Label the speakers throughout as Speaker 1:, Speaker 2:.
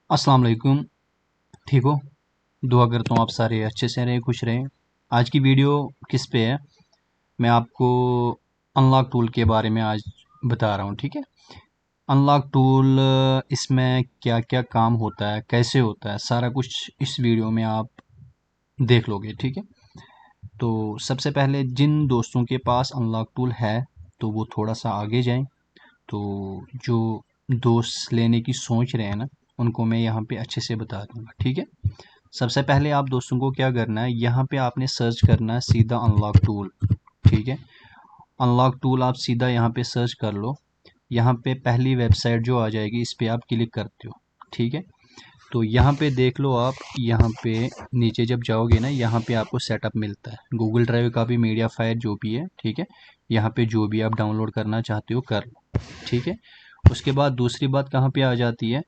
Speaker 1: अस्सलाम वालेकुम। ठीक हो? दुआ करता हूँ आप सारे अच्छे से रहें, खुश रहें। आज की वीडियो किस पे है? मैं आपको अनलॉक टूल के बारे में आज बता रहा हूँ। ठीक है, अनलॉक टूल इसमें क्या क्या काम होता है, कैसे होता है, सारा कुछ इस वीडियो में आप देख लोगे। ठीक है, तो सबसे पहले जिन दोस्तों के पास अनलॉक टूल है तो वो थोड़ा सा आगे जाएं। तो जो दोस्त लेने की सोच रहे हैं ना, उनको मैं यहाँ पे अच्छे से बता दूंगा। ठीक है, सबसे पहले आप दोस्तों को क्या करना है, यहाँ पे आपने सर्च करना है सीधा अनलॉक टूल। ठीक है, अनलॉक टूल आप सीधा यहाँ पे सर्च कर लो। यहाँ पे पहली वेबसाइट जो आ जाएगी इस पे आप क्लिक करते हो। ठीक है, तो यहाँ पे देख लो आप, यहाँ पे नीचे जब जाओगे ना, यहाँ पे आपको सेटअप मिलता है गूगल ड्राइव का भी, मीडिया फायर जो भी है। ठीक है, यहाँ पे जो भी आप डाउनलोड करना चाहते हो कर लो। ठीक है, उसके बाद दूसरी बात कहाँ पे आ जाती है,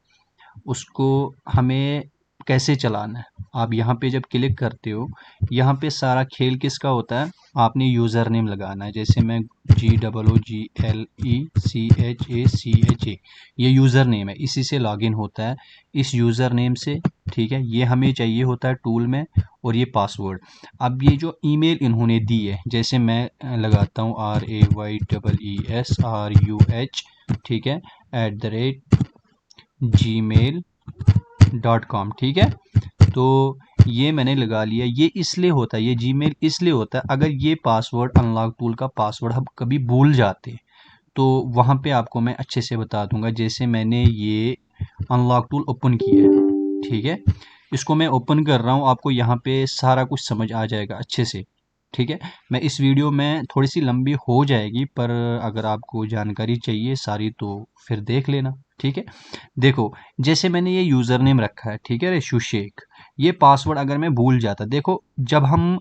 Speaker 1: उसको हमें कैसे चलाना है। आप यहाँ पे जब क्लिक करते हो, यहाँ पे सारा खेल किसका होता है, आपने यूज़र नेम लगाना है। जैसे मैं GOOGLECHACHA, ये यूज़र नेम है, इसी से लॉगिन होता है, इस यूज़र नेम से। ठीक है, ये हमें चाहिए होता है टूल में, और ये पासवर्ड। अब ये जो ईमेल इन्होंने दी है, जैसे मैं लगाता हूँ RAYESRUH, ठीक है, @gmail.com। ठीक है, तो ये मैंने लगा लिया। ये इसलिए होता है, ये जीमेल इसलिए होता है, अगर ये पासवर्ड अनलॉक टूल का पासवर्ड हम कभी भूल जाते हैं तो वहाँ पे आपको मैं अच्छे से बता दूंगा। जैसे मैंने ये अनलॉक टूल ओपन किया है, ठीक है, इसको मैं ओपन कर रहा हूँ, आपको यहाँ पे सारा कुछ समझ आ जाएगा अच्छे से। ठीक है, मैं इस वीडियो में थोड़ी सी लंबी हो जाएगी, पर अगर आपको जानकारी चाहिए सारी तो फिर देख लेना। ठीक है, देखो, जैसे मैंने ये यूज़र नेम रखा है, ठीक है, रेशु शेख। ये पासवर्ड अगर मैं भूल जाता, देखो जब हम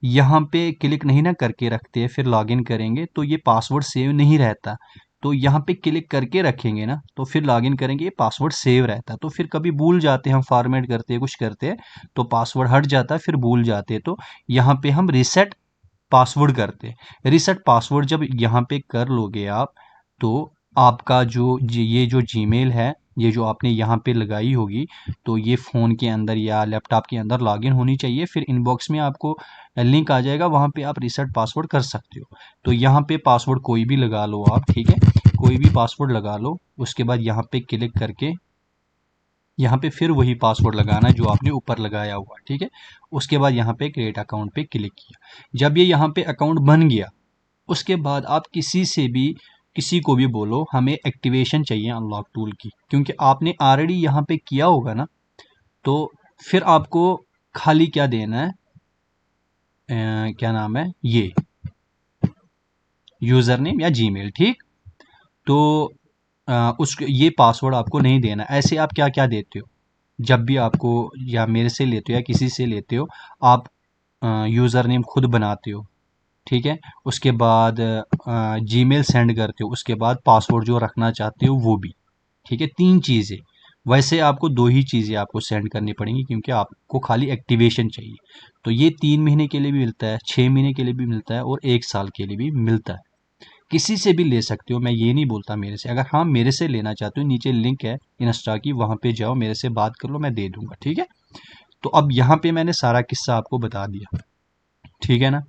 Speaker 1: यहाँ पे क्लिक नहीं ना करके रखते हैं, फिर लॉगिन करेंगे तो ये पासवर्ड सेव नहीं रहता। तो यहाँ पे क्लिक करके रखेंगे ना, तो फिर लॉगिन करेंगे, ये पासवर्ड सेव रहता। तो फिर कभी भूल जाते हैं, हम फॉर्मेट करते हैं, कुछ करते हैं, तो पासवर्ड हट जाता है, फिर भूल जाते हैं, तो यहाँ पे हम रिसेट पासवर्ड करते हैं। रिसेट पासवर्ड जब यहाँ पे कर लोगे आप, तो आपका ये जो जीमेल है, ये जो आपने यहाँ पे लगाई होगी, तो ये फ़ोन के अंदर या लैपटॉप के अंदर लॉगिन होनी चाहिए। फिर इनबॉक्स में आपको लिंक आ जाएगा, वहाँ पे आप रिसेट पासवर्ड कर सकते हो। तो यहाँ पे पासवर्ड कोई भी लगा लो आप। ठीक है, कोई भी पासवर्ड लगा लो, उसके बाद यहाँ पे क्लिक करके यहाँ पे फिर वही पासवर्ड लगाना है जो आपने ऊपर लगाया हुआ। ठीक है, उसके बाद यहाँ पे क्रिएट अकाउंट पे क्लिक किया। जब ये यहाँ पे अकाउंट बन गया, उसके बाद आप किसी को भी बोलो हमें एक्टिवेशन चाहिए अनलॉक टूल की, क्योंकि आपने ऑलरेडी यहाँ पे किया होगा ना। तो फिर आपको खाली क्या देना है, क्या नाम है, ये यूज़र नेम या जीमेल। ठीक, तो उस ये पासवर्ड आपको नहीं देना। ऐसे आप क्या क्या देते हो, जब भी आपको, या मेरे से लेते हो या किसी से लेते हो, आप यूज़र नेम खुद बनाते हो। ठीक है, उसके बाद जीमेल सेंड करते हो, उसके बाद पासवर्ड जो रखना चाहते हो वो भी। ठीक है, तीन चीज़ें। वैसे आपको दो ही चीज़ें आपको सेंड करनी पड़ेंगी, क्योंकि आपको खाली एक्टिवेशन चाहिए। तो ये 3 महीने के लिए भी मिलता है, 6 महीने के लिए भी मिलता है, और 1 साल के लिए भी मिलता है। किसी से भी ले सकते हो, मैं ये नहीं बोलता मेरे से। अगर हाँ मेरे से लेना चाहते हो, नीचे लिंक है इंस्टा की, वहाँ पे जाओ, मेरे से बात कर लो, मैं दे दूंगा। ठीक है, तो अब यहाँ पे मैंने सारा किस्सा आपको बता दिया। ठीक है ना,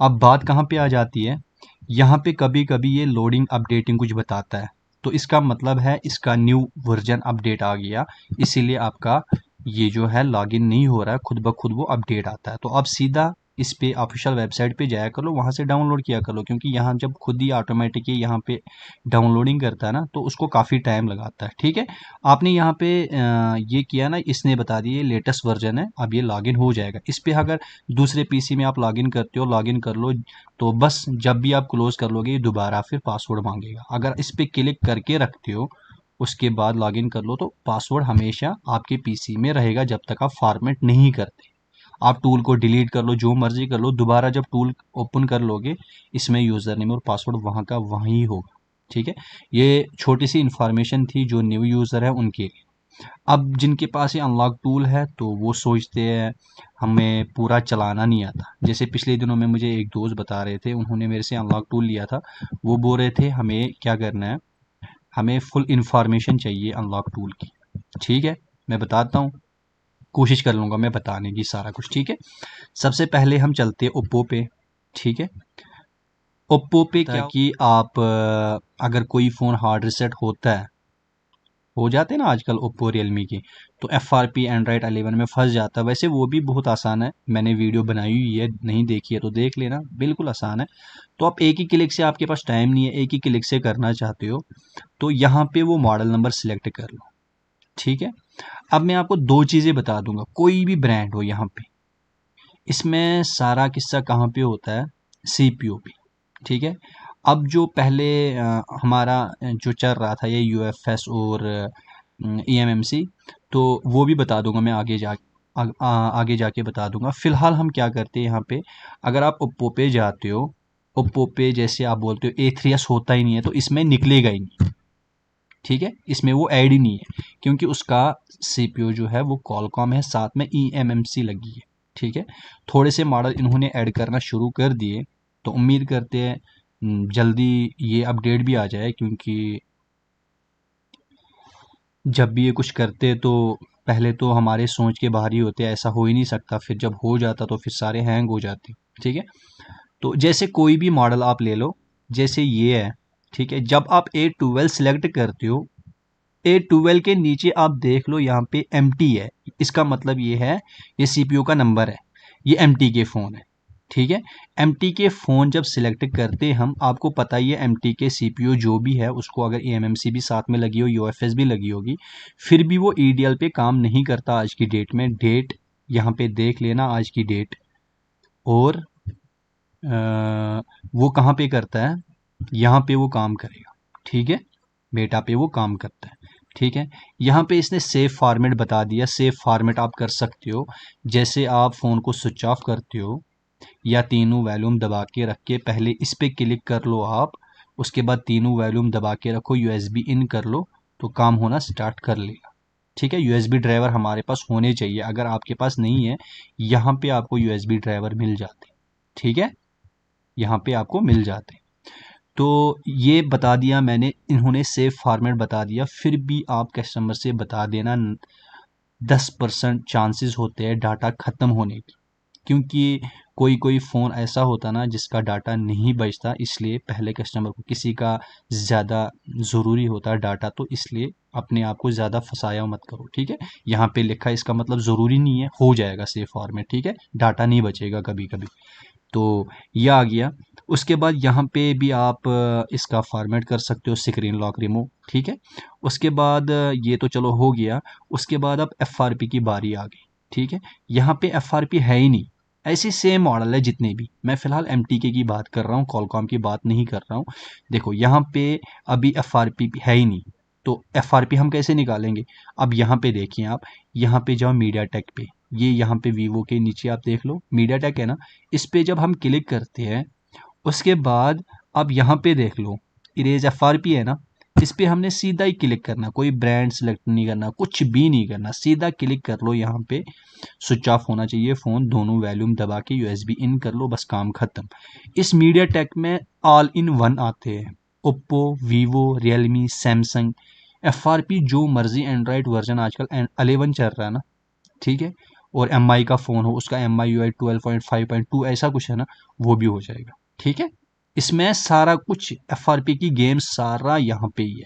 Speaker 1: अब बात कहाँ पे आ जाती है, यहाँ पे कभी कभी ये लोडिंग अपडेटिंग कुछ बताता है, तो इसका मतलब है इसका न्यू वर्जन अपडेट आ गया, इसीलिए आपका ये जो है लॉगिन नहीं हो रहा है, खुद ब खुद वो अपडेट आता है। तो आप सीधा इस पे ऑफिशियल वेबसाइट पे जाया कर लो, वहाँ से डाउनलोड किया कर लो, क्योंकि यहाँ जब खुद ही ऑटोमेटिक यहाँ पे डाउनलोडिंग करता है ना, तो उसको काफ़ी टाइम लगाता है। ठीक है, आपने यहाँ पे ये किया ना, इसने बता दिया ये लेटेस्ट वर्जन है, अब ये लॉगिन हो जाएगा। इस पे अगर दूसरे पीसी में आप लॉगिन करते हो, लॉगिन कर लो, तो बस जब भी आप क्लोज कर लोगे, ये दोबारा फिर पासवर्ड मांगेगा। अगर इस पे क्लिक करके रखते हो, उसके बाद लॉगिन कर लो, तो पासवर्ड हमेशा आपके पीसी में रहेगा जब तक आप फॉर्मेट नहीं करते। आप टूल को डिलीट कर लो, जो मर्जी कर लो, दोबारा जब टूल ओपन कर लोगे, इसमें यूज़र नेम और पासवर्ड वहाँ का वहीं होगा। ठीक है, ये छोटी सी इंफॉर्मेशन थी जो न्यू यूज़र है उनके लिए। अब जिनके पास ये अनलॉक टूल है, तो वो सोचते हैं हमें पूरा चलाना नहीं आता। जैसे पिछले दिनों में मुझे एक दोस्त बता रहे थे, उन्होंने मेरे से अनलॉक टूल लिया था, वो बोल रहे थे हमें क्या करना है, हमें फुल इंफॉर्मेशन चाहिए अनलॉक टूल की। ठीक है, मैं बताता हूँ, कोशिश कर लूँगा मैं बताने की सारा कुछ, ठीक है। सबसे पहले हम चलते हैं ओप्पो पे, ठीक है। ओप्पो पे क्या कि आप अगर कोई फ़ोन हार्ड रीसेट होता है, हो जाते हैं ना आजकल ओप्पो रियलमी के, तो FRP एंड्रॉयड 11 में फंस जाता है। वैसे वो भी बहुत आसान है, मैंने वीडियो बनाई हुई है, नहीं देखी है तो देख लेना, बिल्कुल आसान है। तो आप एक ही क्लिक से, आपके पास टाइम नहीं है, एक ही क्लिक से करना चाहते हो तो यहाँ पे वो मॉडल नंबर सिलेक्ट कर लो, ठीक है। अब मैं आपको दो चीज़ें बता दूंगा, कोई भी ब्रांड हो यहाँ पे, इसमें सारा किस्सा कहाँ पे होता है, CPU पे, ठीक है। अब जो पहले हमारा जो चल रहा था ये UFS और EMMC, तो वो भी बता दूंगा मैं आगे जाके बता दूंगा। फिलहाल हम क्या करते हैं यहाँ पे, अगर आप ओप्पो पे जाते हो, ओप्पो पे जैसे आप बोलते हो A3s होता ही नहीं है, तो इसमें निकलेगा ही नहीं, ठीक है, इसमें वो ऐड ही नहीं है, क्योंकि उसका CPU जो है वो कॉलकॉम है, साथ में EMMC लगी है, ठीक है। थोड़े से मॉडल इन्होंने ऐड करना शुरू कर दिए, तो उम्मीद करते हैं जल्दी ये अपडेट भी आ जाए, क्योंकि जब भी ये कुछ करते तो पहले तो हमारे सोच के बाहर ही होते, ऐसा हो ही नहीं सकता, फिर जब हो जाता तो फिर सारे हैंग हो जाते, ठीक है। तो जैसे कोई भी मॉडल आप ले लो, जैसे ये है, ठीक है। जब आप A12 सेलेक्ट करते हो, A12 के नीचे आप देख लो यहाँ पे MT है, इसका मतलब ये है ये CPU का नंबर है, ये MT के फ़ोन है, ठीक है। MT के फ़ोन जब सिलेक्ट करते हम, आपको पता ही है MT के CPU जो भी है उसको अगर EMMC भी साथ में लगी हो, UFS भी लगी होगी, फिर भी वो EDL पे काम नहीं करता आज की डेट में। डेट यहाँ पे देख लेना, आज की डेट, और वो कहाँ पे करता है, यहाँ पे वो काम करेगा, ठीक है, बेटा पे वो काम करता है, ठीक है। यहाँ पे इसने सेव फॉर्मेट बता दिया, सेव फॉर्मेट आप कर सकते हो, जैसे आप फ़ोन को स्विच ऑफ करते हो या तीनों वॉल्यूम दबा के रख के पहले इस पे क्लिक कर लो आप, उसके बाद तीनों वॉल्यूम दबा के रखो, USB इन कर लो, तो काम होना स्टार्ट कर लेगा, ठीक है। USB ड्राइवर हमारे पास होने चाहिए, अगर आपके पास नहीं है, यहाँ पे आपको USB ड्राइवर मिल जाते, ठीक है, यहाँ पे आपको मिल जाते। तो ये बता दिया मैंने, इन्होंने सेव फॉर्मेट बता दिया, फिर भी आप कस्टमर से बता देना 10% चांसेस होते हैं डाटा ख़त्म होने की, क्योंकि कोई कोई फ़ोन ऐसा होता ना जिसका डाटा नहीं बचता, इसलिए पहले कस्टमर को, किसी का ज़्यादा ज़रूरी होता है डाटा, तो इसलिए अपने आप को ज़्यादा फंसाया मत करो, ठीक है। यहाँ पे लिखा है, इसका मतलब ज़रूरी नहीं है, हो जाएगा सेव फॉर्मेट, ठीक है, डाटा नहीं बचेगा कभी कभी। तो ये आ गया। उसके बाद यहाँ पे भी आप इसका फॉर्मेट कर सकते हो, स्क्रीन लॉक रिमूव, ठीक है। उसके बाद ये तो चलो हो गया, उसके बाद अब FRP की बारी आ गई, ठीक है। यहाँ पे FRP है ही नहीं, ऐसी सेम मॉडल है जितने भी, मैं फिलहाल MTK की बात कर रहा हूँ, कॉलकॉम की बात नहीं कर रहा हूँ। देखो यहाँ पे अभी FRP है ही नहीं, तो FRP हम कैसे निकालेंगे। अब यहाँ पे देखिए आप, यहाँ पे जाओ मीडिया टेक पे, ये यहाँ पे वीवो के नीचे आप देख लो मीडिया टेक है ना, इस पे जब हम क्लिक करते हैं, उसके बाद अब यहाँ पे देख लो इरेज FRP है ना, इस पे हमने सीधा ही क्लिक करना, कोई ब्रांड सेलेक्ट नहीं करना, कुछ भी नहीं करना, सीधा क्लिक कर लो यहाँ पे, स्विच ऑफ होना चाहिए फ़ोन, दोनों वॉल्यूम दबा के USB इन कर लो, बस काम खत्म। इस मीडिया टेक में ऑल इन वन आते हैं, Oppo, Vivo, Realme, Samsung, FRP जो मर्जी एंड्रॉयड वर्जन आजकल 11 चल रहा है ना, ठीक है, और MI का फ़ोन हो, उसका MIUI 12.5.2 ऐसा कुछ है ना, वो भी हो जाएगा, ठीक है। इसमें सारा कुछ FRP की गेम सारा यहाँ पे ही है।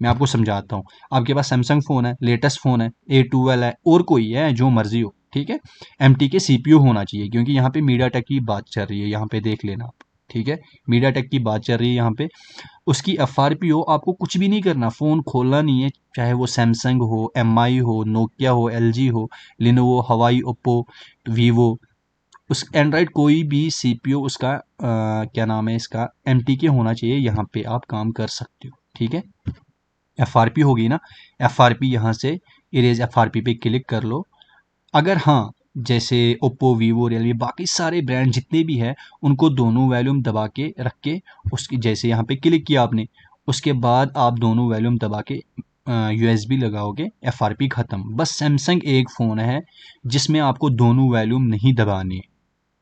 Speaker 1: मैं आपको समझाता हूँ, आपके पास सैमसंग फ़ोन है, लेटेस्ट फ़ोन है, A12 है, और कोई है जो मर्जी हो, ठीक है, MT के CPU होना चाहिए, क्योंकि यहाँ पे मीडिया टेक की बात चल रही है, यहाँ पे देख लेना आप, ठीक है, मीडिया टेक की बात चल रही है यहाँ पे। उसकी FRP हो, आपको कुछ भी नहीं करना, फ़ोन खोलना नहीं है, चाहे वो सैमसंग हो, MI हो, नोकिया हो, LG हो, लिनोवो, हवाई, ओप्पो, वीवो, उस एंड्रॉयड कोई भी CPU उसका क्या नाम है इसका, MTK होना चाहिए, यहाँ पे आप काम कर सकते हो, ठीक है। FRP होगी ना, FRP यहाँ से इरेज FRP पे क्लिक कर लो। अगर हाँ, जैसे ओप्पो, वीवो, रियलमी, बाकी सारे ब्रांड जितने भी हैं, उनको दोनों वॉल्यूम दबा के रख के, उसकी जैसे यहाँ पे क्लिक किया आपने, उसके बाद आप दोनों वॉल्यूम दबा के USB लगाओगे, FRP ख़त्म। बस सैमसंग एक फ़ोन है जिसमें आपको दोनों वॉल्यूम नहीं दबाने,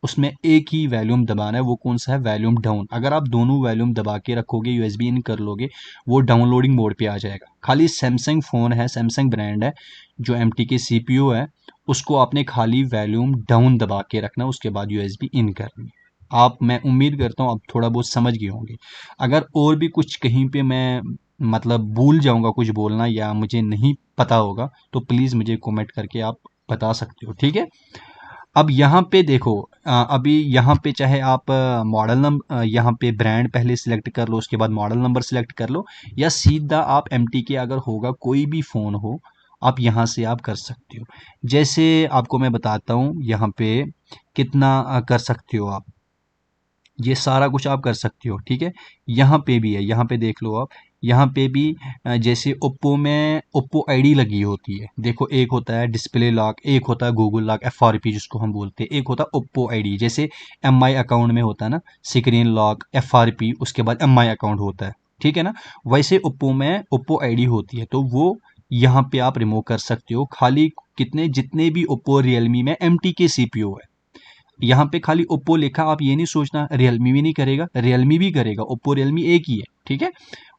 Speaker 1: उसमें एक ही वॉल्यूम दबाना है, वो कौन सा है, वॉल्यूम डाउन। अगर आप दोनों वॉल्यूम दबा के रखोगे, यूएसबी इन कर लोगे, वो डाउनलोडिंग मोड पे आ जाएगा। खाली सैमसंग फ़ोन है, सैमसंग ब्रांड है, जो एमटी के सीपीयू है, उसको आपने खाली वॉल्यूम डाउन दबा के रखना, उसके बाद यूएसबी इन करनी। आप, मैं उम्मीद करता हूँ आप थोड़ा बहुत समझ गए होंगे। अगर और भी कुछ कहीं पे मैं मतलब भूल जाऊंगा कुछ बोलना या मुझे नहीं पता होगा, तो प्लीज़ मुझे कमेंट करके आप बता सकते हो, ठीक है। अब यहाँ पे देखो, अभी यहाँ पे चाहे आप मॉडल नंबर, यहाँ पे ब्रांड पहले सिलेक्ट कर लो, उसके बाद मॉडल नंबर सिलेक्ट कर लो, या सीधा आप एमटी के अगर होगा कोई भी फ़ोन हो, आप यहाँ से आप कर सकते हो। जैसे आपको मैं बताता हूँ यहाँ पे कितना कर सकते हो आप, ये सारा कुछ आप कर सकते हो, ठीक है। यहाँ पे भी है, यहाँ पे देख लो आप, यहाँ पे भी जैसे ओप्पो में ओप्पो आईडी लगी होती है, देखो एक होता है डिस्प्ले लॉक, एक होता है गूगल लॉक, एफआरपी जिसको हम बोलते हैं, एक होता है ओप्पो आईडी। जैसे एमआई अकाउंट में होता है ना स्क्रीन लॉक, एफआरपी, उसके बाद एमआई अकाउंट होता है, ठीक है ना। वैसे ओप्पो में ओप्पो आईडी होती है, तो वो यहाँ पे आप रिमूव कर सकते हो। खाली कितने, जितने भी ओप्पो रियलमी में एमटी के सीपीयू है, यहाँ पे खाली ओप्पो लिखा, आप ये नहीं सोचना रियलमी भी नहीं करेगा, रियलमी भी करेगा, ओप्पो रियलमी एक ही है, ठीक है,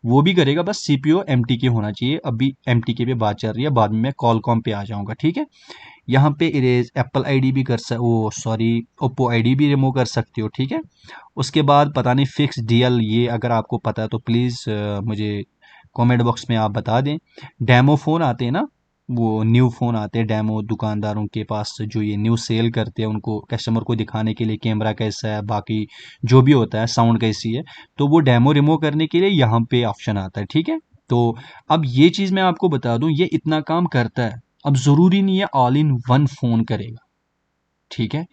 Speaker 1: वो भी करेगा, बस सीपीयू एमटीके होना चाहिए। अभी एमटीके पे बात चल रही है, बाद में मैं कॉलकॉम पे आ जाऊंगा, ठीक है। यहाँ पे इरेज एप्पल आईडी भी कर सक, वो सॉरी ओप्पो आईडी भी रिमूव कर सकते हो, ठीक है। उसके बाद पता नहीं फिक्स डीएल, ये अगर आपको पता है तो प्लीज़ मुझे कमेंट बॉक्स में आप बता दें। डेमो फ़ोन आते हैं ना, वो न्यू फ़ोन आते हैं डेमो, दुकानदारों के पास जो ये न्यू सेल करते हैं, उनको कस्टमर को दिखाने के लिए कैमरा कैसा है, बाकी जो भी होता है, साउंड कैसी है, तो वो डेमो रिमूव करने के लिए यहाँ पे ऑप्शन आता है, ठीक है। तो अब ये चीज़ मैं आपको बता दूं, ये इतना काम करता है। अब ज़रूरी नहीं है ऑल इन वन फ़ोन करेगा, ठीक है।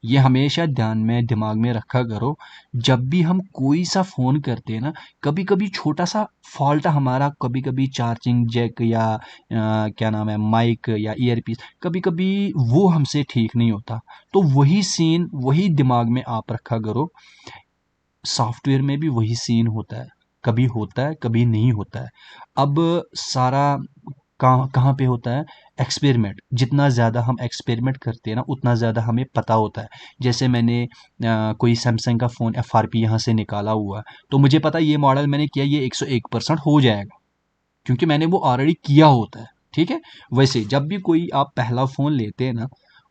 Speaker 1: ये हमेशा ध्यान में दिमाग में रखा करो, जब भी हम कोई सा फ़ोन करते हैं ना, कभी कभी छोटा सा फॉल्ट हमारा, कभी कभी चार्जिंग जैक या क्या नाम है माइक या ईयरपीस, कभी कभी वो हमसे ठीक नहीं होता। तो वही सीन, वही दिमाग में आप रखा करो, सॉफ्टवेयर में भी वही सीन होता है, कभी होता है कभी नहीं होता है। अब सारा कहाँ कहाँ पे होता है, एक्सपेरिमेंट, जितना ज़्यादा हम एक्सपेरिमेंट करते हैं ना, उतना ज़्यादा हमें पता होता है। जैसे मैंने कोई सैमसंग का फ़ोन एफआरपी यहाँ से निकाला हुआ है, तो मुझे पता है ये मॉडल मैंने किया, ये 101% हो जाएगा, क्योंकि मैंने वो ऑलरेडी किया होता है, ठीक है। वैसे जब भी कोई आप पहला फ़ोन लेते हैं ना,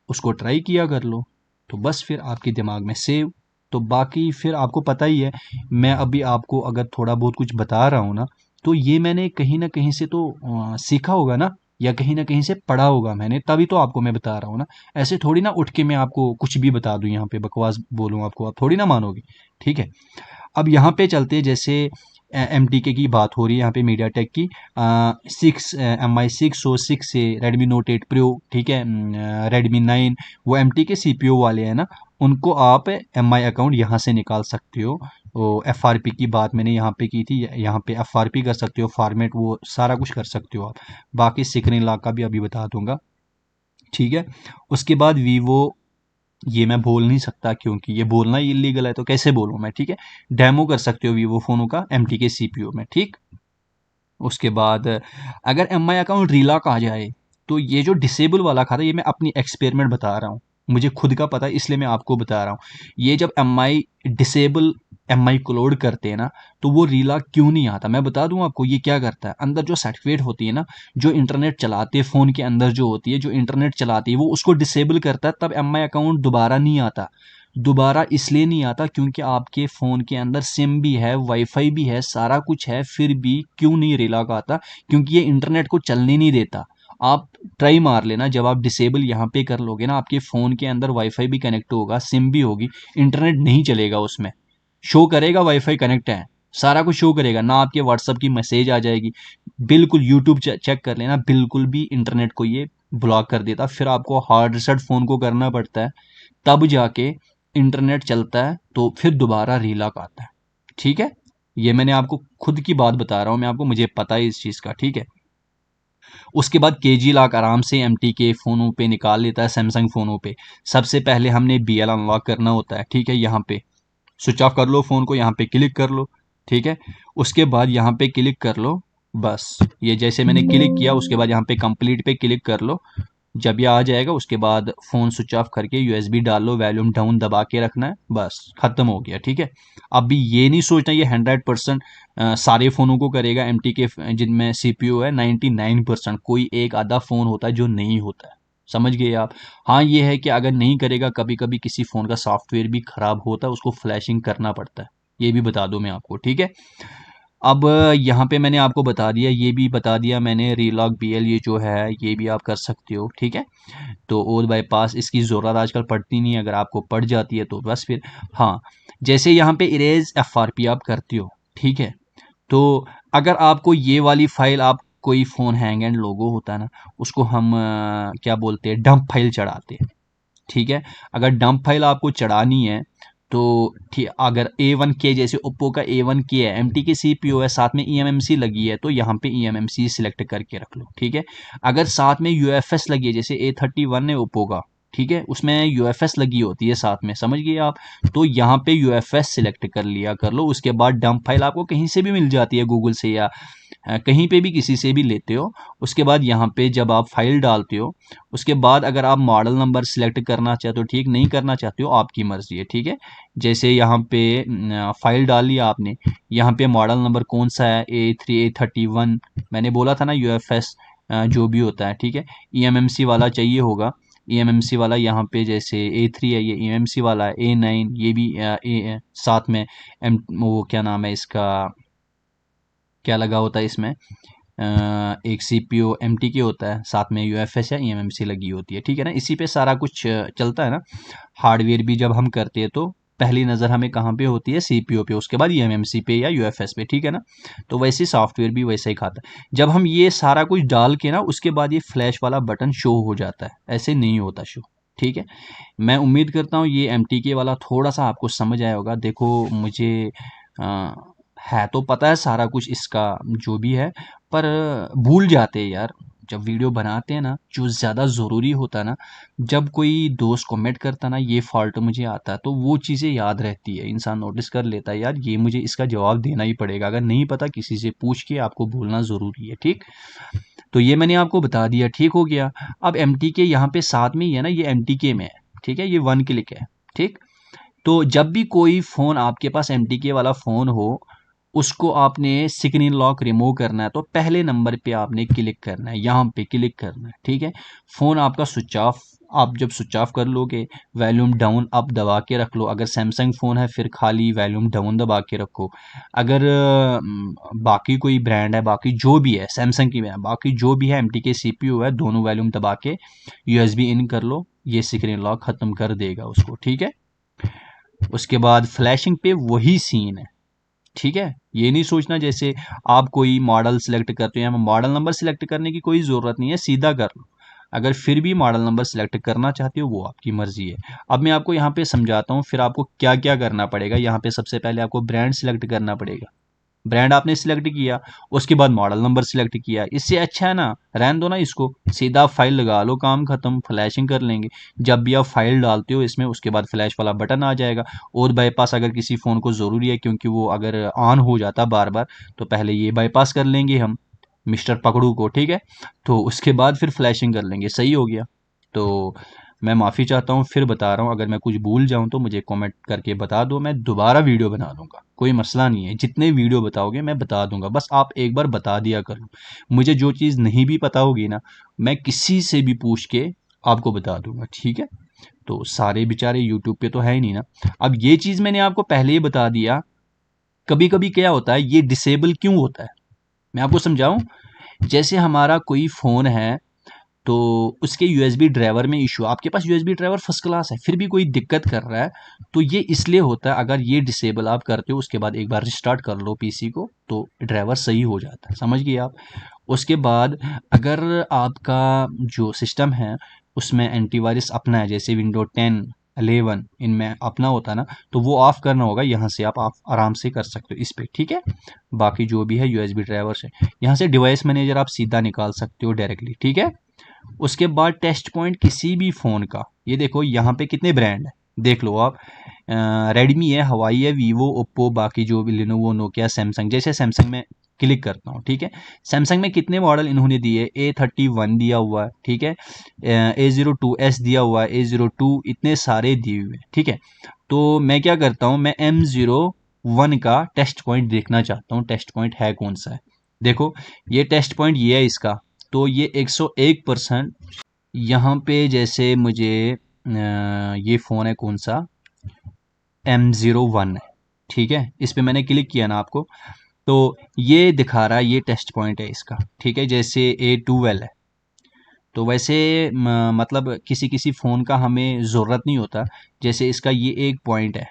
Speaker 1: उसको ट्राई किया कर लो, तो बस फिर आपके दिमाग में सेव। तो बाकी फिर आपको पता ही है, मैं अभी आपको अगर थोड़ा बहुत कुछ बता रहा हूँ ना, तो ये मैंने कहीं ना कहीं से तो सीखा होगा ना, या कहीं ना कहीं से पढ़ा होगा मैंने, तभी तो आपको मैं बता रहा हूँ ना। ऐसे थोड़ी ना उठ के मैं आपको कुछ भी बता दूँ, यहाँ पे बकवास बोलूँ आपको, आप थोड़ी ना मानोगे, ठीक है। अब यहाँ पे चलते हैं, जैसे एम टी के की बात हो रही है यहाँ पे, मीडिया टेक की 6 MI 6 और 6 से रेडमी नोट 8 प्रो, ठीक है, रेडमी 9, वो एम टी के सी पी यू वाले हैं ना, उनको आप एम आई अकाउंट यहाँ से निकाल सकते हो। वो एफ आर पी की बात मैंने यहाँ पे की थी, यहाँ पे एफ आर पी कर सकते हो, फॉर्मेट, वो सारा कुछ कर सकते हो आप। बाकी स्क्रीन लॉक का भी अभी बता दूंगा, ठीक है। उसके बाद वीवो, ये मैं बोल नहीं सकता क्योंकि ये बोलना ही इलीगल है, तो कैसे बोलूँ मैं, ठीक है। डेमो कर सकते हो वीवो फ़ोनों का एम टी के सी पी यू में, ठीक। उसके बाद अगर एम आई अकाउंट रीलॉक आ जाए, तो ये जो डिसेबल वाला खाता है, ये मैं अपनी एक्सपेरिमेंट बता रहा हूँ, मुझे खुद का पता है इसलिए मैं आपको बता रहा हूँ। ये जब एम आई डिसेबल, एम आई को लोड करते हैं ना, तो वो रीलॉक क्यों नहीं आता, मैं बता दूं आपको। ये क्या करता है, अंदर जो सर्टिफिकेट होती है ना, जो इंटरनेट चलाते हैं फ़ोन के अंदर जो होती है, जो इंटरनेट चलाती है, वो उसको डिसेबल करता है, तब एम आई अकाउंट दोबारा नहीं आता। दोबारा इसलिए नहीं आता क्योंकि आपके फ़ोन के अंदर सिम भी है, वाईफाई भी है, सारा कुछ है, फिर भी क्यों नहीं रीलॉक आता, क्योंकि ये इंटरनेट को चलने नहीं देता। आप ट्राई मार लेना, जब आप डिसेबल यहाँ पे कर लोगे ना, आपके फ़ोन के अंदर वाईफाई भी कनेक्ट होगा, सिम भी होगी, इंटरनेट नहीं चलेगा उसमें। शो करेगा वाईफाई कनेक्ट है, सारा कुछ शो करेगा ना, आपके व्हाट्सअप की मैसेज आ जाएगी, बिल्कुल यूट्यूब चेक कर लेना, बिल्कुल भी इंटरनेट को ये ब्लॉक कर देता। फिर आपको हार्ड रिसेट फ़ोन को करना पड़ता है, तब जाके इंटरनेट चलता है, तो फिर दोबारा रीलॉक आता है, ठीक है। ये मैंने आपको खुद की बात बता रहा हूँ मैं आपको, मुझे पता है इस चीज़ का, ठीक है। उसके बाद केजी लॉक आराम से एमटी के फ़ोनों पे निकाल लेता है, सैमसंग फ़ोनों पे। सबसे पहले हमने बीएल अनलॉक करना होता है, ठीक है। यहाँ पे स्विच ऑफ कर लो फ़ोन को, यहाँ पे क्लिक कर लो, ठीक है। उसके बाद यहाँ पे क्लिक कर लो, बस ये जैसे मैंने क्लिक किया, उसके बाद यहाँ पे कंप्लीट पे क्लिक कर लो, जब ये आ जाएगा उसके बाद फ़ोन स्विच ऑफ करके यूएसबी डाल लो, वॉल्यूम डाउन दबा के रखना है, बस ख़त्म हो गया। ठीक है, अभी ये नहीं सोचना ये 100% सारे फ़ोनों को करेगा। एमटी के जिनमें सीपीयू है 99%, कोई एक आधा फ़ोन होता है जो नहीं होता है, समझ गए आप। हाँ ये है कि अगर नहीं करेगा, कभी कभी किसी फ़ोन का सॉफ्टवेयर भी ख़राब होता है, उसको फ्लैशिंग करना पड़ता है, ये भी बता दूं मैं आपको। ठीक है, अब यहाँ पे मैंने आपको बता दिया, ये भी बता दिया मैंने, रीलॉक बीएल ये जो है ये भी आप कर सकते हो। ठीक है, तो ओथ बाईपास इसकी ज़रूरत आजकल पड़ती नहीं है, अगर आपको पड़ जाती है तो बस फिर। हाँ, जैसे यहाँ पे इरेज एफआरपी आप करते हो, ठीक है, तो अगर आपको ये वाली फाइल, आप कोई फ़ोन हैंग एंड लोगो होता है ना, उसको हम क्या बोलते हैं, डंप फाइल चढ़ाते हैं। ठीक है, अगर डंप फाइल आपको चढ़ानी है तो ठीक, अगर A1K जैसे ओप्पो का A1K है, एमटी की सीपीयू है, साथ में eMMC लगी है, तो यहाँ पे eMMC सिलेक्ट करके रख लो। ठीक है, अगर साथ में UFS लगी है, जैसे A31 है ओप्पो का, ठीक है, उसमें UFS लगी होती है साथ में, समझ गए आप, तो यहाँ पे UFS सिलेक्ट कर लिया कर लो। उसके बाद डंप फाइल आपको कहीं से भी मिल जाती है, गूगल से या कहीं पे भी किसी से भी लेते हो। उसके बाद यहाँ पे जब आप फाइल डालते हो, उसके बाद अगर आप मॉडल नंबर सिलेक्ट करना चाहते हो, ठीक, नहीं करना चाहते हो आपकी मर्जी है। ठीक है, जैसे यहाँ पे फाइल डाल लिया आपने, यहाँ पे मॉडल नंबर कौन सा है, A3 A31, मैंने बोला था ना UFS जो भी होता है। ठीक है, eMMC वाला चाहिए होगा, eMMC वाला यहाँ पे जैसे A3 है, ये eMMC वाला है, A9 ये भी साथ में वो क्या नाम है इसका, क्या लगा होता है इसमें, एक सीपीयू एमटी के होता है, साथ में यूएफएस या ईएमएमसी लगी होती है। ठीक है ना, इसी पे सारा कुछ चलता है ना। हार्डवेयर भी जब हम करते हैं तो पहली नज़र हमें कहाँ पे होती है, सीपीयू पे, उसके बाद ईएमएमसी पे या यूएफएस पे। ठीक है ना, तो वैसे सॉफ्टवेयर भी वैसे ही खाता है। जब हम ये सारा कुछ डाल के ना, उसके बाद ये फ्लैश वाला बटन शो हो जाता है, ऐसे नहीं होता शो। ठीक है, मैं उम्मीद करता हूँ ये एमटीके वाला थोड़ा सा आपको समझ आया होगा। देखो मुझे अ, है तो पता है सारा कुछ इसका जो भी है, पर भूल जाते हैं यार जब वीडियो बनाते हैं ना, जो ज़्यादा ज़रूरी होता है ना, जब कोई दोस्त कमेंट करता है ना, ये फॉल्ट मुझे आता है, तो वो चीज़ें याद रहती है, इंसान नोटिस कर लेता है, यार ये मुझे इसका जवाब देना ही पड़ेगा, अगर नहीं पता किसी से पूछ के आपको बोलना ज़रूरी है। ठीक, तो ये मैंने आपको बता दिया, ठीक हो गया। अब एम टी के यहाँ पे साथ में ही है ना, ये एम टी के में है, ठीक है, ये 1 क्लिक है। ठीक, तो जब भी कोई फ़ोन आपके पास एम टी के वाला फ़ोन हो, उसको आपने स्क्रीन लॉक रिमूव करना है, तो पहले नंबर पे आपने क्लिक करना है, यहाँ पे क्लिक करना है। ठीक है, फ़ोन आपका स्विच ऑफ, आप जब स्विच ऑफ कर लोगे, वॉल्यूम डाउन आप दबा के रख लो। अगर सैमसंग फ़ोन है फिर खाली वॉल्यूम डाउन दबा के रखो। अगर बाकी कोई ब्रांड है, बाकी जो भी है, सैमसंग की बाकी जो भी है, एमटी के सीपीयू है, दोनों वॉल्यूम दबा के यूएसबी इन कर लो, ये स्क्रीन लॉक ख़त्म कर देगा उसको। ठीक है, उसके बाद फ्लैशिंग पे वही सीन है। ठीक है, ये नहीं सोचना जैसे आप कोई मॉडल सेलेक्ट करते हो, मॉडल नंबर सेलेक्ट करने की कोई ज़रूरत नहीं है, सीधा कर लो। अगर फिर भी मॉडल नंबर सेलेक्ट करना चाहते हो वो आपकी मर्जी है। अब मैं आपको यहाँ पे समझाता हूँ फिर आपको क्या क्या करना पड़ेगा। यहाँ पे सबसे पहले आपको ब्रांड सेलेक्ट करना पड़ेगा, ब्रांड आपने सिलेक्ट किया, उसके बाद मॉडल नंबर सिलेक्ट किया, इससे अच्छा है ना, रहने दो ना इसको, सीधा फाइल लगा लो, काम खत्म, फ्लैशिंग कर लेंगे। जब भी आप फाइल डालते हो इसमें, उसके बाद फ्लैश वाला बटन आ जाएगा। और बाईपास अगर किसी फ़ोन को ज़रूरी है, क्योंकि वो अगर ऑन हो जाता बार बार, तो पहले ये बाईपास कर लेंगे हम मिस्टर पकड़ू को। ठीक है, तो उसके बाद फिर फ्लैशिंग कर लेंगे, सही हो गया। तो मैं माफ़ी चाहता हूँ, फिर बता रहा हूँ, अगर मैं कुछ भूल जाऊँ तो मुझे कमेंट करके बता दो, मैं दोबारा वीडियो बना दूंगा, कोई मसला नहीं है। जितने वीडियो बताओगे मैं बता दूंगा, बस आप एक बार बता दिया करो। मुझे जो चीज़ नहीं भी पता होगी ना, मैं किसी से भी पूछ के आपको बता दूंगा। ठीक है, तो सारे बेचारे यूट्यूब पे तो है ही नहीं ना। अब ये चीज़ मैंने आपको पहले ही बता दिया, कभी कभी क्या होता है, ये डिसेबल क्यों होता है, मैं आपको समझाऊं। जैसे हमारा कोई फ़ोन है, तो उसके यूएसबी ड्राइवर में इशू, आपके पास यूएसबी ड्राइवर फर्स्ट क्लास है, फिर भी कोई दिक्कत कर रहा है, तो ये इसलिए होता है। अगर ये डिसेबल आप करते हो, उसके बाद एक बार रिस्टार्ट कर लो पीसी को, तो ड्राइवर सही हो जाता है, समझ गए आप। उसके बाद अगर आपका जो सिस्टम है उसमें एंटीवायरस अपना है, जैसे विंडो 10 11 इनमें अपना होता है ना, तो वो ऑफ करना होगा, यहाँ से आप आराम से कर सकते हो इस पर। ठीक है, बाकी जो भी है यूएसबी ड्राइवर से, यहाँ से डिवाइस मैनेजर आप सीधा निकाल सकते हो डायरेक्टली। ठीक है, उसके बाद टेस्ट पॉइंट किसी भी फ़ोन का, ये देखो यहाँ पे कितने ब्रांड है, देख लो आप, रेडमी है, हवाई है, वीवो, ओप्पो, बाकी जो भी लिनोवो, नोकिया, सैमसंग। जैसे सैमसंग में क्लिक करता हूँ, ठीक है। सैमसंग में कितने मॉडल इन्होंने दिए, A31 दिया हुआ है, ठीक है, A02s दिया हुआ है, A02, इतने सारे दिए हुए हैं, ठीक है। तो मैं क्या करता हूँ, मैं M01 का टेस्ट पॉइंट देखना चाहता हूँ, टेस्ट पॉइंट है कौन सा है। देखो ये टेस्ट पॉइंट ये है इसका, तो ये 101%। यहाँ पे जैसे मुझे ये फ़ोन है कौन सा, M01 है, ठीक है। इस पे मैंने क्लिक किया ना आपको, तो ये दिखा रहा है, ये टेस्ट पॉइंट है इसका, ठीक है। जैसे A12 है, तो वैसे मतलब किसी किसी फ़ोन का हमें ज़रूरत नहीं होता। जैसे इसका ये एक पॉइंट है,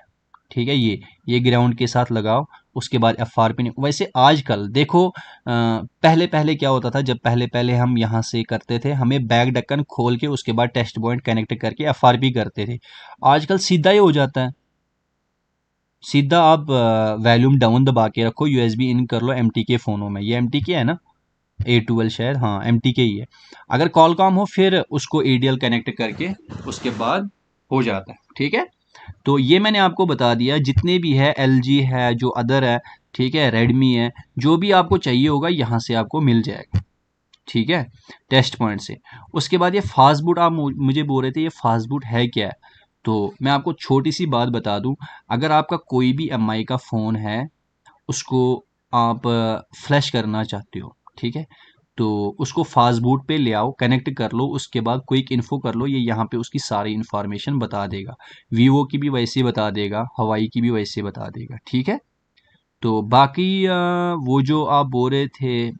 Speaker 1: ठीक है, ये ग्राउंड के साथ लगाओ, उसके बाद FRP नहीं। वैसे आजकल देखो, पहले पहले क्या होता था, जब पहले पहले हम यहाँ से करते थे, हमें बैक ढक्कन खोल के उसके बाद टेस्ट पॉइंट कनेक्ट करके FRP करते थे। आजकल सीधा ही हो जाता है, सीधा आप वॉल्यूम डाउन दबा के रखो, USB इन कर लो MTK फ़ोनों में। ये MTK है ना, A12 शायद, हाँ MTK ही है। अगर कॉलकॉम हो फिर उसको ADL कनेक्ट करके उसके बाद हो जाता है, ठीक है। तो ये मैंने आपको बता दिया, जितने भी है, LG है, जो अदर है, ठीक है, रेडमी है, जो भी आपको चाहिए होगा यहाँ से आपको मिल जाएगा, ठीक है, टेस्ट पॉइंट से। उसके बाद ये फास्ट बूट, आप मुझे बोल रहे थे ये फास्ट बूट है क्या है, तो मैं आपको छोटी सी बात बता दूं। अगर आपका कोई भी MI का फ़ोन है, उसको आप फ्लैश करना चाहते हो, ठीक है, तो उसको फास्ट बूट पे ले आओ, कनेक्ट कर लो, उसके बाद क्विक इन्फो कर लो, ये यहाँ पे उसकी सारी इन्फॉर्मेशन बता देगा। वीवो की भी वैसे बता देगा, हवाई की भी वैसे बता देगा, ठीक है। तो बाकी वो जो आप बोल रहे थे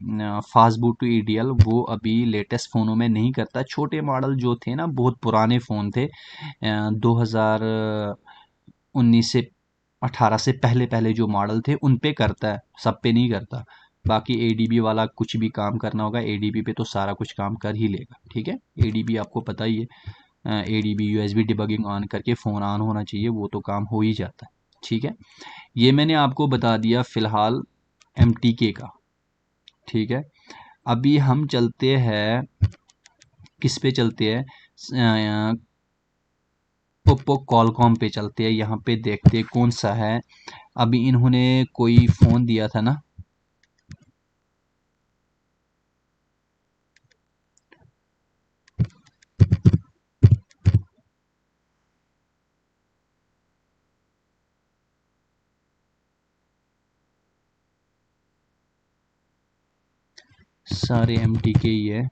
Speaker 1: फास्ट बूट टू EDL, वो अभी लेटेस्ट फ़ोनों में नहीं करता। छोटे मॉडल जो थे ना, बहुत पुराने फ़ोन थे, 2019 से 18 से पहले पहले जो मॉडल थे उन पे करता है, सब पे नहीं करता। बाकी ADB वाला कुछ भी काम करना होगा, ADB पे तो सारा कुछ काम कर ही लेगा, ठीक है। ADB आपको पता ही है, ADB USB डिबगिंग ऑन करके फ़ोन ऑन होना चाहिए, वो तो काम हो ही जाता है, ठीक है। ये मैंने आपको बता दिया फ़िलहाल MTK का, ठीक है। अभी हम चलते हैं, किस पे चलते हैं, ओप्पो कॉलकॉम पे चलते हैं। यहाँ पे देखते हैं कौन सा है। अभी इन्होंने कोई फ़ोन दिया था ना, सारे MTK ही है।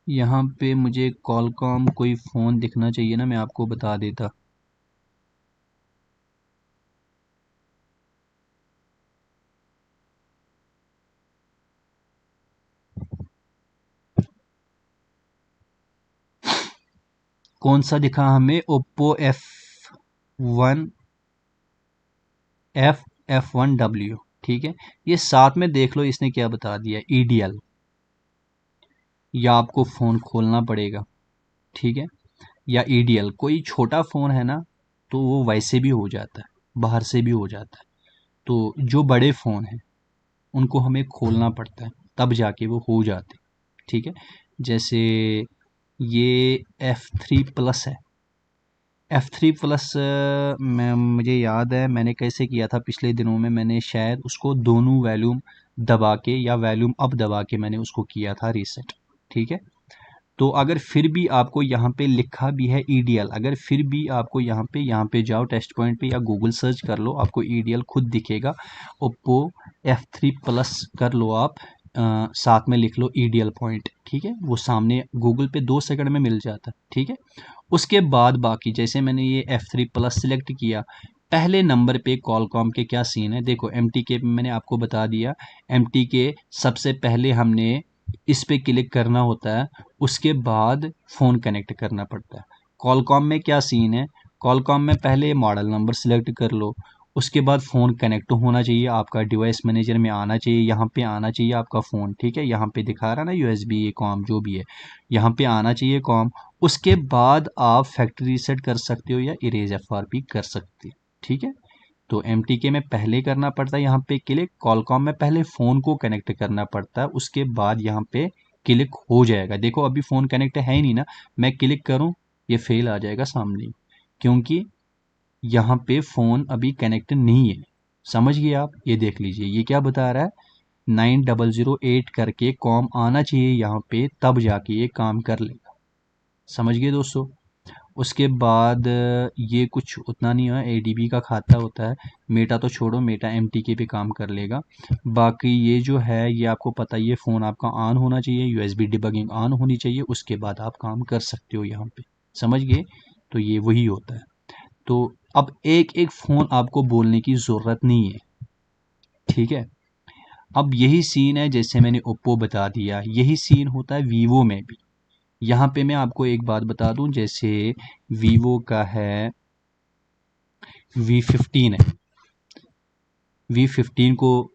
Speaker 1: यहाँ पे मुझे कॉलकॉम कोई फ़ोन दिखना चाहिए ना, मैं आपको बता देता। कौन सा दिखा हमें, ओप्पो F1W, ठीक है। ये साथ में देख लो, इसने क्या बता दिया, EDL, या आपको फ़ोन खोलना पड़ेगा, ठीक है, या EDL। कोई छोटा फ़ोन है ना, तो वो वैसे भी हो जाता है, बाहर से भी हो जाता है। तो जो बड़े फ़ोन हैं उनको हमें खोलना पड़ता है, तब जाके वो हो जाते, ठीक है। जैसे ये F3 प्लस है, F3 प्लस, मैं मुझे याद है मैंने कैसे किया था पिछले दिनों में, मैंने शायद उसको दोनों वॉल्यूम दबा के या वॉल्यूम अप दबा के मैंने उसको किया था रीसेट, ठीक है। तो अगर फिर भी आपको यहाँ पे लिखा भी है EDL, अगर फिर भी आपको यहाँ पे जाओ टेस्ट पॉइंट पे या गूगल सर्च कर लो, आपको EDL खुद दिखेगा। ओप्पो F3 प्लस कर लो आप, साथ में लिख लो EDL पॉइंट, ठीक है, वो सामने गूगल पे 2 सेकंड में मिल जाता है, ठीक है। उसके बाद बाकी जैसे मैंने ये F3 प्लस सिलेक्ट किया, पहले नंबर पे कॉलकॉम के क्या सीन है देखो। MTK पे मैंने आपको बता दिया, MTK सबसे पहले हमने इस पे क्लिक करना होता है, उसके बाद फ़ोन कनेक्ट करना पड़ता है। कॉलकॉम में क्या सीन है, कॉलकॉम में पहले मॉडल नंबर सेलेक्ट कर लो, उसके बाद फ़ोन कनेक्ट होना चाहिए, आपका डिवाइस मैनेजर में आना चाहिए, यहाँ पे आना चाहिए आपका फ़ोन, ठीक है। यहाँ पे दिखा रहा है ना USB कॉम जो भी है, यहाँ पे आना चाहिए कॉम। उसके बाद आप फैक्ट्री रीसेट कर सकते हो या इरेज FRP कर सकते हो, ठीक है। तो MTK में पहले करना पड़ता है यहाँ पे क्लिक, कॉलकॉम में पहले फ़ोन को कनेक्ट करना पड़ता है, उसके बाद यहाँ पे क्लिक हो जाएगा। देखो अभी फ़ोन कनेक्ट है ही नहीं ना, मैं क्लिक करूँ ये फेल आ जाएगा सामने, क्योंकि यहाँ पे फ़ोन अभी कनेक्ट नहीं है, समझ गए आप? ये देख लीजिए, ये क्या बता रहा है, 9008 करके कॉम आना चाहिए यहाँ पे, तब जाके ये काम कर लेगा। समझ गए दोस्तों? उसके बाद ये कुछ उतना नहीं है, एडीबी का खाता होता है। मेटा तो छोड़ो, मेटा एमटीके पे काम कर लेगा। बाकी ये जो है, ये आपको पता ही है, फ़ोन आपका ऑन होना चाहिए, यूएसबी डिबगिंग ऑन होनी चाहिए, उसके बाद आप काम कर सकते हो यहाँ पे। समझ गए? तो ये वही होता है। तो अब एक एक फ़ोन आपको बोलने की ज़रूरत नहीं है, ठीक है? अब यही सीन है, जैसे मैंने ओप्पो बता दिया, यही सीन होता है वीवो में भी। यहाँ पे मैं आपको एक बात बता दूं, जैसे वीवो का है V15 है, V15 को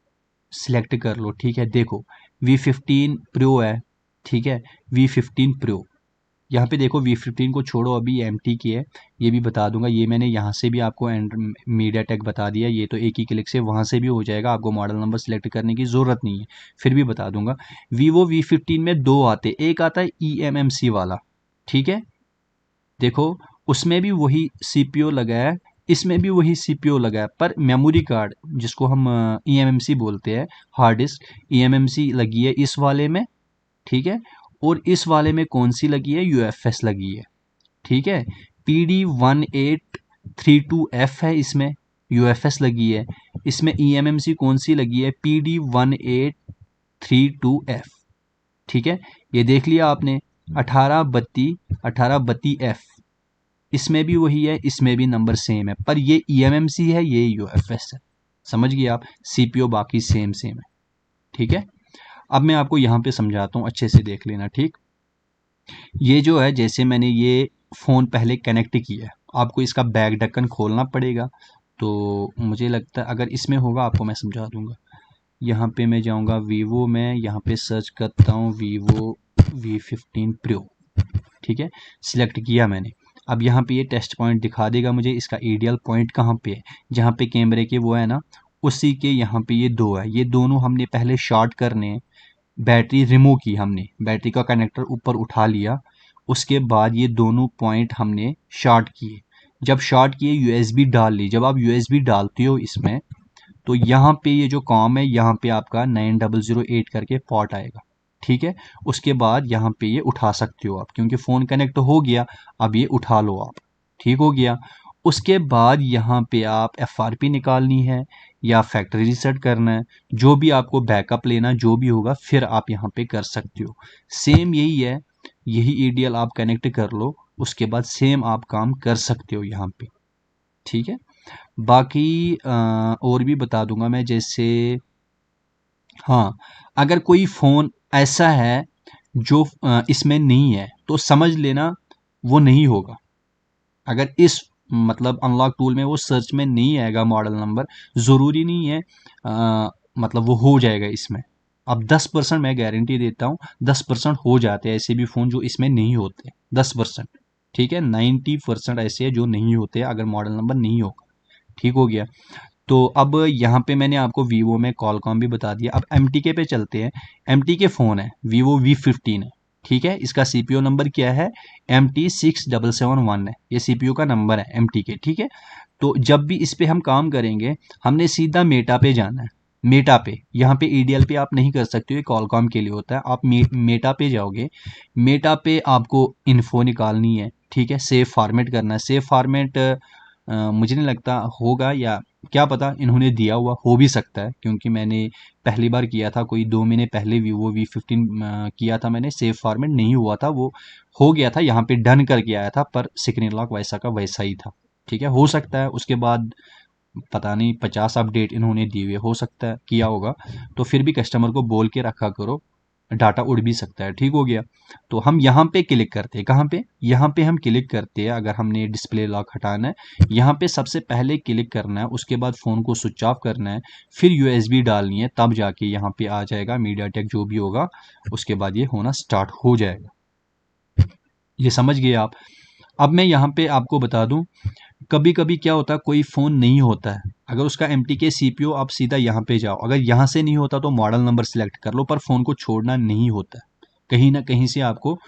Speaker 1: सिलेक्ट कर लो, ठीक है? देखो, V15 प्रो है, ठीक है? V15 प्रो, यहाँ पे देखो, V15 को छोड़ो, अभी एमटी की है, ये भी बता दूंगा। ये मैंने यहाँ से भी आपको मीडिया टेक बता दिया, ये तो एक ही क्लिक से वहाँ से भी हो जाएगा, आपको मॉडल नंबर सेलेक्ट करने की ज़रूरत नहीं है, फिर भी बता दूंगा। वीवो V15 में दो आते, एक आता है eMMC वाला, ठीक है? देखो, उसमें भी वही सीपीयू लगा है, इसमें भी वही सीपीयू लगा है, पर मेमोरी कार्ड जिसको हम eMMC बोलते हैं, हार्ड डिस्क, eMMC लगी है इस वाले में, ठीक है? और इस वाले में कौन सी लगी है, यूएफएस लगी है, ठीक है? PD1832F है, इसमें यूएफएस लगी है। इसमें eMMC कौन सी लगी है, PD1832F, ठीक है? ये देख लिया आपने, 1832F, इसमें भी वही है, इसमें भी नंबर सेम है, पर ये eMMC है, ये यूएफएस है। समझ गए आप? सीपीयू बाकी सेम सेम है, ठीक है? अब मैं आपको यहाँ पे समझाता हूँ, अच्छे से देख लेना, ठीक? ये जो है, जैसे मैंने ये फ़ोन पहले कनेक्ट किया है, आपको इसका बैक ढक्कन खोलना पड़ेगा। तो मुझे लगता है अगर इसमें होगा, आपको मैं समझा दूंगा। यहाँ पे मैं जाऊँगा वीवो में, यहाँ पे सर्च करता हूँ वीवो V15 प्रो, ठीक है? सिलेक्ट किया मैंने। अब यहाँ पे ये टेस्ट पॉइंट दिखा देगा मुझे, इसका आइडियल पॉइंट कहाँ पे है, जहाँ पे कैमरे के वो है ना, उसी के यहाँ पे ये दो है, ये दोनों हमने पहले शॉर्ट करने हैं। बैटरी रिमूव की हमने, बैटरी का कनेक्टर ऊपर उठा लिया, उसके बाद ये दोनों पॉइंट हमने शॉर्ट किए। जब शॉर्ट किए, यूएसबी डाल ली। जब आप यूएसबी डालते हो इसमें, तो यहाँ पे ये जो कॉम है, यहाँ पे आपका 9008 करके पॉट आएगा, ठीक है? उसके बाद यहाँ पे ये उठा सकते हो आप, क्योंकि फ़ोन कनेक्ट हो गया, अब ये उठा लो आप, ठीक हो गया। उसके बाद यहाँ पे आप एफआरपी निकालनी है या फैक्ट्री रीसेट करना है, जो भी आपको बैकअप लेना, जो भी होगा, फिर आप यहाँ पे कर सकते हो। सेम यही है, यही ईडीएल आप कनेक्ट कर लो, उसके बाद सेम आप काम कर सकते हो यहाँ पे, ठीक है? बाकी और भी बता दूंगा मैं, जैसे हाँ, अगर कोई फ़ोन ऐसा है जो इसमें नहीं है, तो समझ लेना वो नहीं होगा। अगर इस मतलब अनलॉक टूल में वो सर्च में नहीं आएगा मॉडल नंबर, ज़रूरी नहीं है मतलब वो हो जाएगा इसमें। अब 10% मैं गारंटी देता हूँ, 10% हो जाते हैं ऐसे भी फ़ोन जो इसमें नहीं होते, 10%, ठीक है? 90% ऐसे हैं जो नहीं होते अगर मॉडल नंबर नहीं होगा, ठीक हो गया? तो अब यहाँ पे मैंने आपको वीवो में कॉलकॉम भी बता दिया। अब एमटीके पे चलते हैं। एमटीके फ़ोन है, वीवो V15 है, ठीक है? इसका सीपीयू नंबर क्या है, MT6771 है, ये सीपीयू का नंबर है एमटीके, ठीक है? तो जब भी इस पे हम काम करेंगे, हमने सीधा मेटा पे जाना है। मेटा पे, यहाँ पे ईडीएल पे आप नहीं कर सकते हो, ये कॉलकॉम के लिए होता है। आप मेटा पे जाओगे, मेटा पे आपको इन्फो निकालनी है, ठीक है? सेव फॉर्मेट करना है। सेव फॉर्मेट मुझे नहीं लगता होगा, या क्या पता इन्होंने दिया हुआ हो भी सकता है, क्योंकि मैंने पहली बार किया था, कोई 2 महीने पहले वीवो V15 किया था मैंने, सेव फॉर्मेट नहीं हुआ था, वो हो गया था, यहाँ पे डन करके आया था, पर स्क्रीन लॉक वैसा का वैसा ही था, ठीक है? हो सकता है उसके बाद पता नहीं 50 अपडेट इन्होंने दिए हुए, हो सकता है किया होगा, तो फिर भी कस्टमर को बोल के रखा करो, डाटा उड़ भी सकता है, ठीक हो गया? तो हम यहाँ पे क्लिक करते हैं, कहाँ पे, यहाँ पे हम क्लिक करते हैं। अगर हमने डिस्प्ले लॉक हटाना है, यहाँ पे सबसे पहले क्लिक करना है, उसके बाद फ़ोन को स्विच ऑफ करना है, फिर यूएसबी डालनी है, तब जाके यहाँ पे आ जाएगा मीडिया टेक जो भी होगा, उसके बाद ये होना स्टार्ट हो जाएगा। ये समझ गए आप? अब मैं यहाँ पे आपको बता दूं, कभी कभी क्या होता है, कोई फ़ोन नहीं होता है, अगर उसका एमटीके सीपीयू, आप सीधा यहाँ पे जाओ, अगर यहाँ से नहीं होता तो मॉडल नंबर सेलेक्ट कर लो, पर फ़ोन को छोड़ना नहीं होता, कहीं ना कहीं से आपको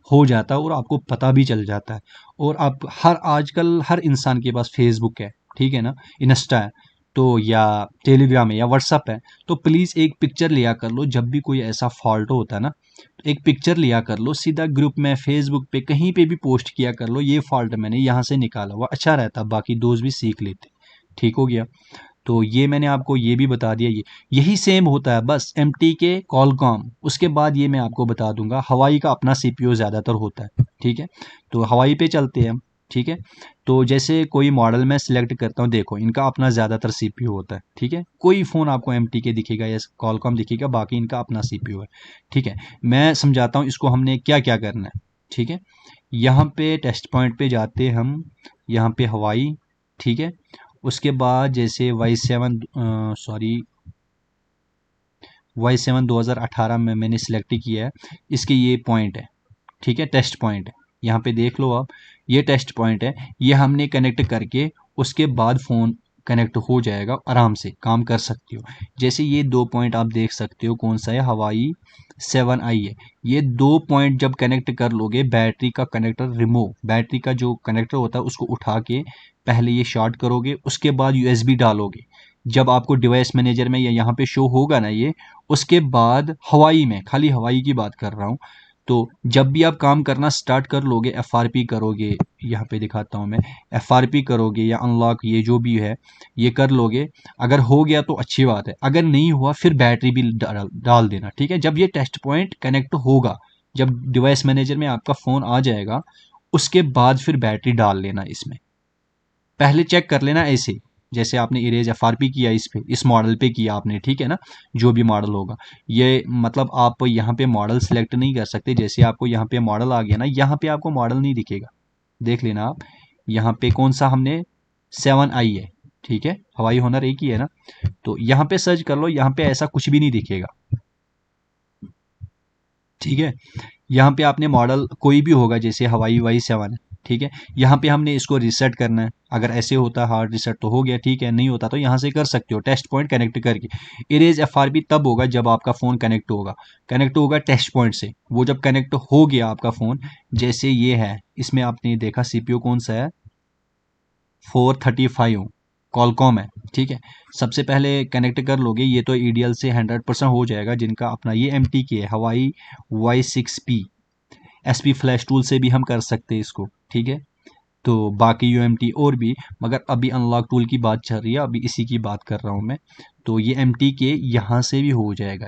Speaker 1: हो जाता है और आपको पता भी चल जाता है। और आप आजकल हर इंसान के पास फेसबुक है, ठीक है ना, इंस्टा है, तो या टेलीग्राम है या व्हाट्सअप है, तो प्लीज़ एक पिक्चर लिया कर लो। जब भी कोई ऐसा फॉल्ट होता है ना, तो एक पिक्चर लिया कर लो, सीधा ग्रुप में फेसबुक पे कहीं पे भी पोस्ट किया कर लो, ये फॉल्ट मैंने यहाँ से निकाला हुआ, अच्छा रहता, बाकी दोस्त भी सीख लेते। ठीक हो गया। तो ये मैंने आपको ये भी बता दिया। ये यही सेम होता है बस एमटी के कॉलकॉम। उसके बाद ये मैं आपको बता दूंगा, हवाई का अपना सीपीयू ज़्यादातर होता है। ठीक है, तो हवाई पे चलते हैं हम। ठीक है, तो जैसे कोई मॉडल मैं सिलेक्ट करता हूँ, देखो इनका अपना ज़्यादातर सीपीयू होता है। ठीक है, कोई फ़ोन आपको एमटी के दिखेगा या कॉलकॉम दिखेगा, बाकी इनका अपना सीपीयू है। ठीक है, मैं समझाता हूँ इसको हमने क्या क्या करना है। ठीक है, यहाँ पे टेस्ट पॉइंट पे जाते हम, यहाँ पे हवाई। ठीक है, उसके बाद जैसे Y7 2018 में मैंने सिलेक्ट किया है, इसके ये पॉइंट है। ठीक है, टेस्ट पॉइंट है, यहाँ पे देख लो आप, ये टेस्ट पॉइंट है। ये हमने कनेक्ट करके उसके बाद फ़ोन कनेक्ट हो जाएगा, आराम से काम कर सकते हो। जैसे ये 2 पॉइंट आप देख सकते हो, कौन सा है, हवाई 7i है। ये 2 पॉइंट जब कनेक्ट कर लोगे, बैटरी का कनेक्टर रिमूव, बैटरी का जो कनेक्टर होता है उसको उठा के पहले ये शॉर्ट करोगे, उसके बाद यूएसबी डालोगे। जब आपको डिवाइस मैनेजर में या यहाँ पे शो होगा ना ये, उसके बाद हवाई में, खाली हवाई की बात कर रहा हूँ, तो जब भी आप काम करना स्टार्ट कर लोगे, एफआरपी करोगे, यहाँ पे दिखाता हूँ मैं, एफआरपी करोगे या अनलॉक, ये जो भी है ये कर लोगे। अगर हो गया तो अच्छी बात है, अगर नहीं हुआ फिर बैटरी भी डाल देना। ठीक है, जब ये टेस्ट पॉइंट कनेक्ट होगा, जब डिवाइस मैनेजर में आपका फ़ोन आ जाएगा, उसके बाद फिर बैटरी डाल लेना इसमें। पहले चेक कर लेना ऐसे, जैसे आपने इरेज एफआरपी किया इस पे, इस मॉडल पे किया आपने। ठीक है ना, जो भी मॉडल होगा, ये मतलब आप यहाँ पे मॉडल सेलेक्ट नहीं कर सकते। जैसे आपको यहाँ पे मॉडल आ गया ना, यहाँ पे आपको मॉडल नहीं दिखेगा, देख लेना आप। यहाँ पे कौन सा हमने 7i है। ठीक है, हवाई होनर एक ही है ना, तो यहाँ पे सर्च कर लो, यहाँ पे ऐसा कुछ भी नहीं दिखेगा। ठीक है, यहाँ पे आपने मॉडल कोई भी होगा, जैसे हवाई Y7 है। ठीक है, यहाँ पे हमने इसको रीसेट करना है। अगर ऐसे होता है हार्ड रीसेट तो हो गया, ठीक है, नहीं होता तो यहाँ से कर सकते हो टेस्ट पॉइंट कनेक्ट करके। इरेज एफआरपी तब होगा जब आपका फ़ोन कनेक्ट होगा टेस्ट पॉइंट से। वो जब कनेक्ट हो गया आपका फ़ोन, जैसे ये है, इसमें आपने देखा सीपीयू कौन सा है, 435 कॉलकॉम है। ठीक है, सबसे पहले कनेक्ट कर लोगे, ये तो ईडीएल से 100% हो जाएगा जिनका अपना। ये एमटी के है, हवाई Y6P, एसपी फ्लैश टूल से भी हम कर सकते हैं इसको। ठीक है, तो बाकी यूएमटी और भी, मगर अभी अनलॉक टूल की बात चल रही है, अभी इसी की बात कर रहा हूँ मैं। तो ये एमटी के यहाँ से भी हो जाएगा।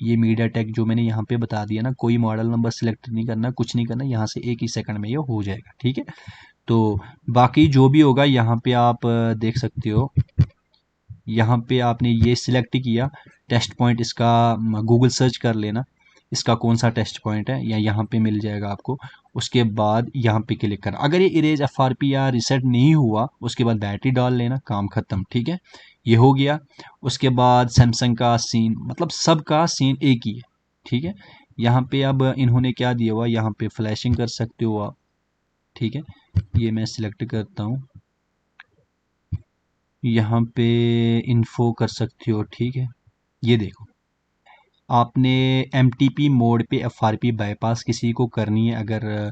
Speaker 1: ये मीडिया टेक जो मैंने यहाँ पे बता दिया ना, कोई मॉडल नंबर सिलेक्ट नहीं करना, कुछ नहीं करना, यहाँ से एक ही सेकंड में ये हो जाएगा। ठीक है, तो बाकी जो भी होगा यहाँ पे आप देख सकते हो। यहाँ पे आपने ये सिलेक्ट किया टेस्ट पॉइंट, इसका गूगल सर्च कर लेना, इसका कौन सा टेस्ट पॉइंट है, या यहाँ पे मिल जाएगा आपको। उसके बाद यहाँ पे क्लिक करना, अगर ये इरेज एफआरपी या रिसेट नहीं हुआ, उसके बाद बैटरी डाल लेना, काम खत्म। ठीक है, ये हो गया। उसके बाद सैमसंग का सीन, मतलब सबका सीन एक ही है। ठीक है, यहाँ पे अब इन्होंने क्या दिया हुआ, यहाँ पे फ्लैशिंग कर सकते हो आप। ठीक है, ये मैं सिलेक्ट करता हूँ, यहाँ पे इन्फो कर सकते हो। ठीक है, ये देखो, आपने एमटीपी मोड पे एफआरपी बाईपास किसी को करनी है, अगर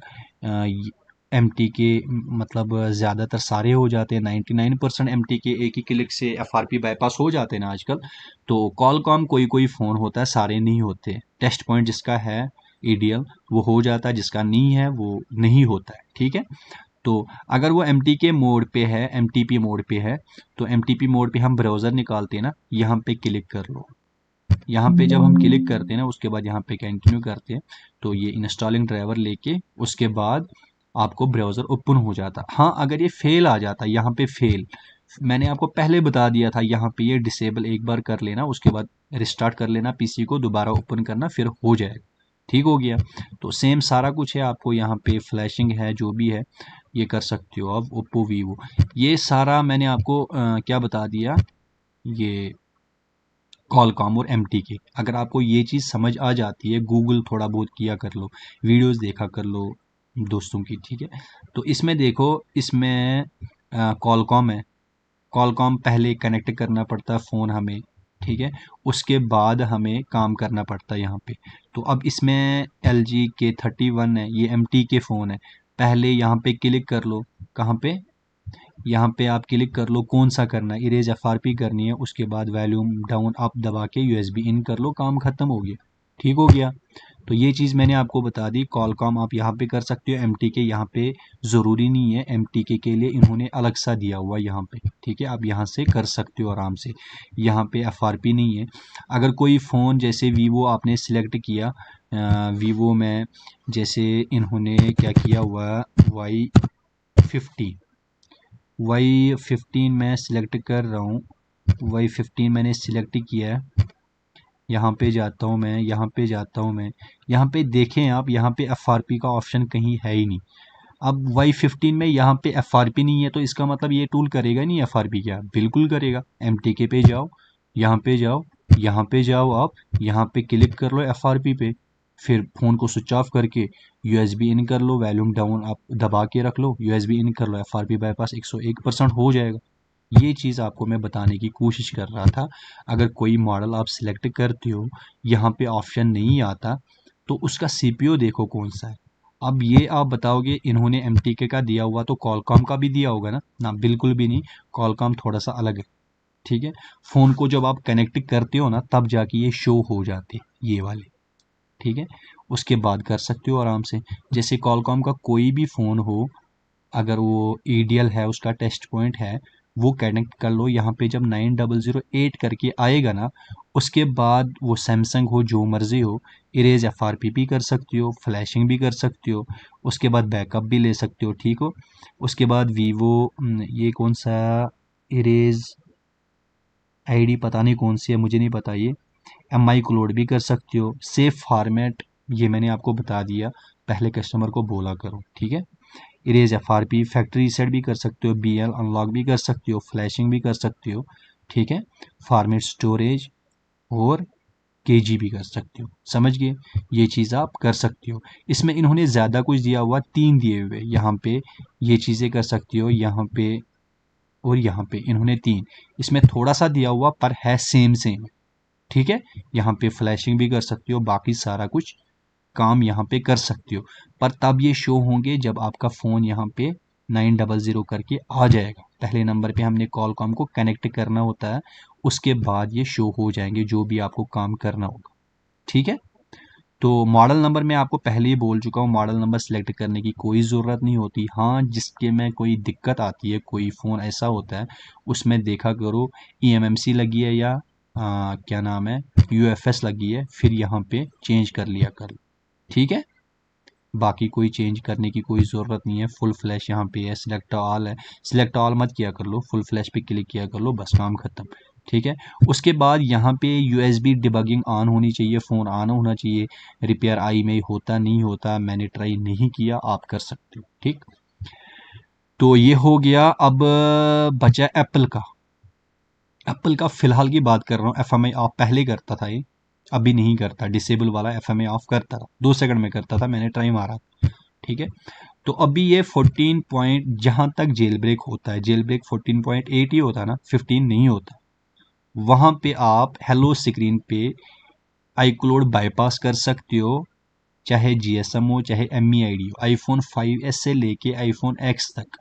Speaker 1: एमटी के मतलब ज़्यादातर सारे हो जाते हैं, 99% एमटी के एक ही क्लिक से एफआरपी बाईपास हो जाते हैं ना आजकल। तो कॉलकॉम कोई कोई फ़ोन होता है, सारे नहीं होते। टेस्ट पॉइंट जिसका है ईडीएल वो हो जाता है, जिसका नहीं है वो नहीं होता है। ठीक है, तो अगर वो एम टी के मोड पे है, एम टी पी मोड पे है, तो एम टी पी मोड पे हम ब्राउज़र निकालते हैं ना, यहाँ पे क्लिक कर लो। यहाँ पे जब हम क्लिक करते हैं ना, उसके बाद यहाँ पे कंटिन्यू करते हैं, तो ये इंस्टॉलिंग ड्राइवर लेके उसके बाद आपको ब्राउज़र ओपन हो जाता। हाँ, अगर ये फेल आ जाता, यहाँ पे फेल, मैंने आपको पहले बता दिया था, यहाँ पे ये डिसेबल एक बार कर लेना, उसके बाद रिस्टार्ट कर लेना पीसी को, दोबारा ओपन करना, फिर हो जाएगा। ठीक हो गया, तो सेम सारा कुछ है। आपको यहाँ पे फ्लैशिंग है, जो भी है ये कर सकते हो आप। ओप्पो वीवो, ये सारा मैंने आपको क्या बता दिया, ये कॉलकॉम और एमटी के। अगर आपको ये चीज़ समझ आ जाती है, गूगल थोड़ा बहुत किया कर लो, वीडियोस देखा कर लो दोस्तों की। ठीक है, तो इसमें देखो, इसमें कॉलकॉम है, कॉलकॉम पहले कनेक्ट करना पड़ता है फ़ोन हमें। ठीक है, उसके बाद हमें काम करना पड़ता है यहाँ पे। तो अब इसमें LG K31 है, ये MT के फ़ोन है। पहले यहाँ पे क्लिक कर लो, कहाँ पे, यहाँ पे आप क्लिक कर लो कौन सा करना है, इरेज एफआरपी करनी है, उसके बाद वॉल्यूम डाउन अप दबा के यूएसबी इन कर लो, काम खत्म हो गया, ठीक हो गया। तो ये चीज़ मैंने आपको बता दी। कॉलकॉम आप यहाँ पे कर सकते हो, एमटीके यहाँ पे ज़रूरी नहीं है, एमटीके के लिए इन्होंने अलग सा दिया हुआ है यहाँ पे, ठीक है, आप यहाँ से कर सकते हो आराम से, यहाँ पे एफआरपी नहीं है। अगर कोई फ़ोन जैसे वीवो आपने सिलेक्ट किया, वीवो में जैसे इन्होंने क्या किया हुआ Y50, Y15 मैं सिलेक्ट कर रहा हूँ, Y15 मैंने सिलेक्ट किया है, यहाँ पे जाता हूँ मैं, यहाँ पे जाता हूँ मैं, यहाँ पे देखें आप, यहाँ पे एफआरपी का ऑप्शन कहीं है ही नहीं। अब Y15 में यहाँ पे एफआरपी नहीं है, तो इसका मतलब ये टूल करेगा नहीं एफआरपी, क्या बिल्कुल करेगा। एमटीके पे जाओ, यहाँ पे जाओ, यहाँ पे जाओ, आप यहाँ पे क्लिक कर लो एफआरपी पे, फिर फ़ोन को स्विच ऑफ करके यूएसबी इन कर लो, वॉल्यूम डाउन आप दबा के रख लो, यूएसबी इन कर लो, एफआरपी बाईपास 101% हो जाएगा। ये चीज़ आपको मैं बताने की कोशिश कर रहा था। अगर कोई मॉडल आप सिलेक्ट करते हो, यहाँ पे ऑप्शन नहीं आता, तो उसका सीपीयू देखो कौन सा है। अब ये आप बताओगे इन्होंने एमटीके का दिया हुआ तो कॉलकॉम का भी दिया होगा ना, ना बिल्कुल भी नहीं, कॉलकॉम थोड़ा सा अलग है, ठीक है। फ़ोन को जब आप कनेक्ट करते हो ना, तब जाके ये शो हो जाते ये वाले, ठीक है। उसके बाद कर सकते हो आराम से। जैसे कॉलकॉम का कोई भी फ़ोन हो, अगर वो ईडीएल है, उसका टेस्ट पॉइंट है, वो कनेक्ट कर लो। यहाँ पे जब 9008 करके आएगा ना, उसके बाद वो सैमसंग हो, जो मर्ज़ी हो, इरेज एफआरपी भी कर सकती हो, फ्लैशिंग भी कर सकती हो, उसके बाद बैकअप भी ले सकते हो, ठीक हो। उसके बाद वीवो, ये कौन सा इरेज आईडी पता नहीं कौन सी है, मुझे नहीं पता ये, एमआई क्लोड भी कर सकते हो, सेफ फॉर्मेट ये मैंने आपको बता दिया, पहले कस्टमर को बोला करो, ठीक है। इरेज एफआरपी, फैक्ट्री रीसेट भी कर सकते हो, बीएल अनलॉक भी कर सकते हो, फ्लैशिंग भी कर सकते हो, ठीक है। फॉर्मेट स्टोरेज और केजी भी कर सकते हो, समझ गए। ये चीज़ आप कर सकते हो। इसमें इन्होंने ज़्यादा कुछ दिया हुआ, 3 दिए हुए यहाँ पे, ये चीज़ें कर सकती हो यहाँ पे, और यहाँ पे इन्होंने 3, इसमें थोड़ा सा दिया हुआ पर है सेम सेम, ठीक है। यहाँ पे फ्लैशिंग भी कर सकते हो, बाकी सारा कुछ काम यहाँ पे कर सकते हो, पर तब ये शो होंगे जब आपका फ़ोन यहाँ पे 900 करके आ जाएगा। पहले नंबर पे हमने कॉलकॉम को कनेक्ट करना होता है, उसके बाद ये शो हो जाएंगे जो भी आपको काम करना होगा, ठीक है। तो मॉडल नंबर मैं आपको पहले ही बोल चुका हूँ, मॉडल नंबर सेलेक्ट करने की कोई ज़रूरत नहीं होती। हाँ, जिसके में कोई दिक्कत आती है, कोई फ़ोन ऐसा होता है, उसमें देखा करो ईएमएमसी लगी है या क्या नाम है, यूएफएस लगी है, फिर यहाँ पे चेंज कर लिया कर, ठीक है। बाकी कोई चेंज करने की कोई ज़रूरत नहीं है। फुल फ्लैश यहाँ पे है, सिलेक्ट ऑल है, सिलेक्ट ऑल मत किया कर लो, फुल फ्लैश पे क्लिक किया कर लो, बस काम ख़त्म, ठीक है। उसके बाद यहाँ पे यूएसबी डिबगिंग ऑन होनी चाहिए, फ़ोन ऑन होना चाहिए। रिपेयर आई में होता नहीं होता, मैंने ट्राई नहीं किया, आप कर सकते हो, ठीक। तो ये हो गया। अब बचा एप्पल का। एप्पल का फ़िलहाल की बात कर रहा हूँ, एफएमआई ऑफ पहले करता था ये, अभी नहीं करता, डिसेबल वाला एफएमआई ऑफ करता था, 2 सेकंड में करता था, मैंने ट्राई मारा, ठीक है। तो अभी ये 14 पॉइंट, जहाँ तक जेल ब्रेक होता है, जेल ब्रेक 14.8 ही होता है ना, 15 नहीं होता। वहाँ पे आप हेलो स्क्रीन पे आईक्लोड बाईपास कर सकते हो, चाहे जीएसएम हो चाहे एमईआईडी हो। आईफोन 5s से लेके आईफोन एक्स तक